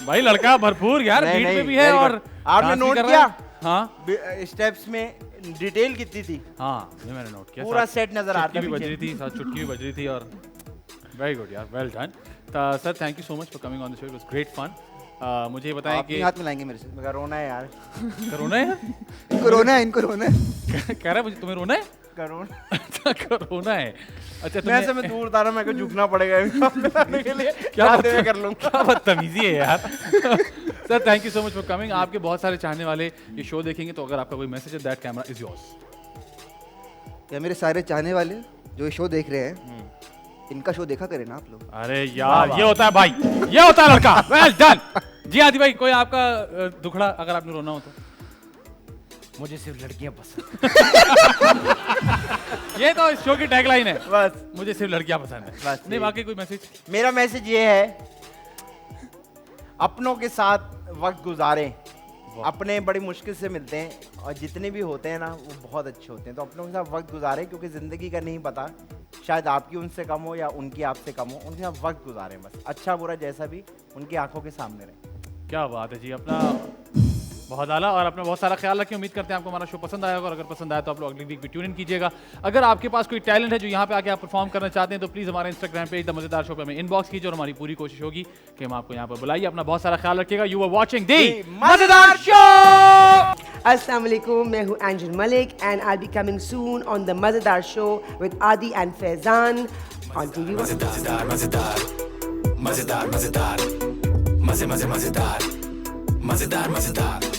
भाई लड़का भरपूर यार, नहीं, बीट पे नहीं, भी है very और good। आपने डांस भी नोट कर रहा किया? है। हाँ स्टेप्स में डिटेल कितनी थी? हाँ, ये मैंने नोट किया। पूरा साथ सेट नजर आ चुटकी रहा भी था बज रही पीछे। थी, साथ चुटकी भी बज रही थी। और वेरी गुड यार, well done sir. Thank you so much for coming on the show, it was great fun. मुझे ये बताएं आप कि नहीं हाथ मिलाएंगे मेरे से। मगर रोना है यार, कोरोना है यार? इनको रोना है, इनको रोना है। कह रहा है मुझे तुम्हें रोना है? करोना। अच्छा कोरोना है। अच्छा मैं तुमने से मैं दूर था ना, मेरे को झुकना पड़ेगा मिलाने के लिए। क्या हाथ में कर लूंगा। क्या बदतमीजी है यार। Sir thank you so much for coming. आपके बहुत सारे चाहने वाले ये शो देखेंगे, तो अगर आपका कोई मैसेज है, दैट कैमरा इज योर्स। या मेरे सारे चाहने वाले जो ये शो देख रहे हैं, इनका शो देखा करें ना आप लोग। अरे यार ये होता है भाई, ये होता है लड़का। वेल डन जी। आदि भाई कोई आपका दुखड़ा अगर आपने रोना हो तो? मुझे सिर्फ लड़कियां पसंद। ये तो इस शो की टैगलाइन है, बस मुझे सिर्फ लड़कियां पसंद है। बस नहीं बाकी कोई मैसेज? मेरा मैसेज ये है, अपनों के साथ वक्त गुजारें। अपने बड़ी मुश्किल से मिलते हैं और जितने भी होते हैं ना वो बहुत अच्छे होते हैं, तो अपनों के साथ वक्त गुजारें, क्योंकि ज़िंदगी का नहीं पता, शायद आपकी उनसे कम हो या उनकी आपसे कम हो। उनके साथ वक्त गुजारें, बस अच्छा बुरा जैसा भी उनकी आंखों के सामने रहे। क्या बात है जी, अपना बहुत आला। और अपना बहुत सारा ख्याल रखें। उम्मीद करते हैं आपको हमारा शो पसंद आया होगा, और अगर पसंद आया तो आप लोग अगली वीक भी ट्यून इन कीजिएगा। अगर आपके पास कोई टैलेंट है जो यहाँ पे आके आप परफॉर्म करना चाहते हैं, तो प्लीज़ हमारे इंस्टाग्राम पेज द मजेदार शो पे हमें इनबॉक्स कीजिए, और हमारी पूरी कोशिश होगी कि हम आपको यहाँ पर बुलाइए। अपना बहुत सारा ख्याल रखिएगा। यू आर वॉचिंग दी मजेदार शो। अस्सलाम वालेकुम, मैं हूँ angel Malik and I be coming soon on the मज़ेदार शो विद आदि एंड फैजान ऑन टीवी। मजेदार मजेदार मजेदार मजेदार मजे मजे मजेदार मजेदार मजेदार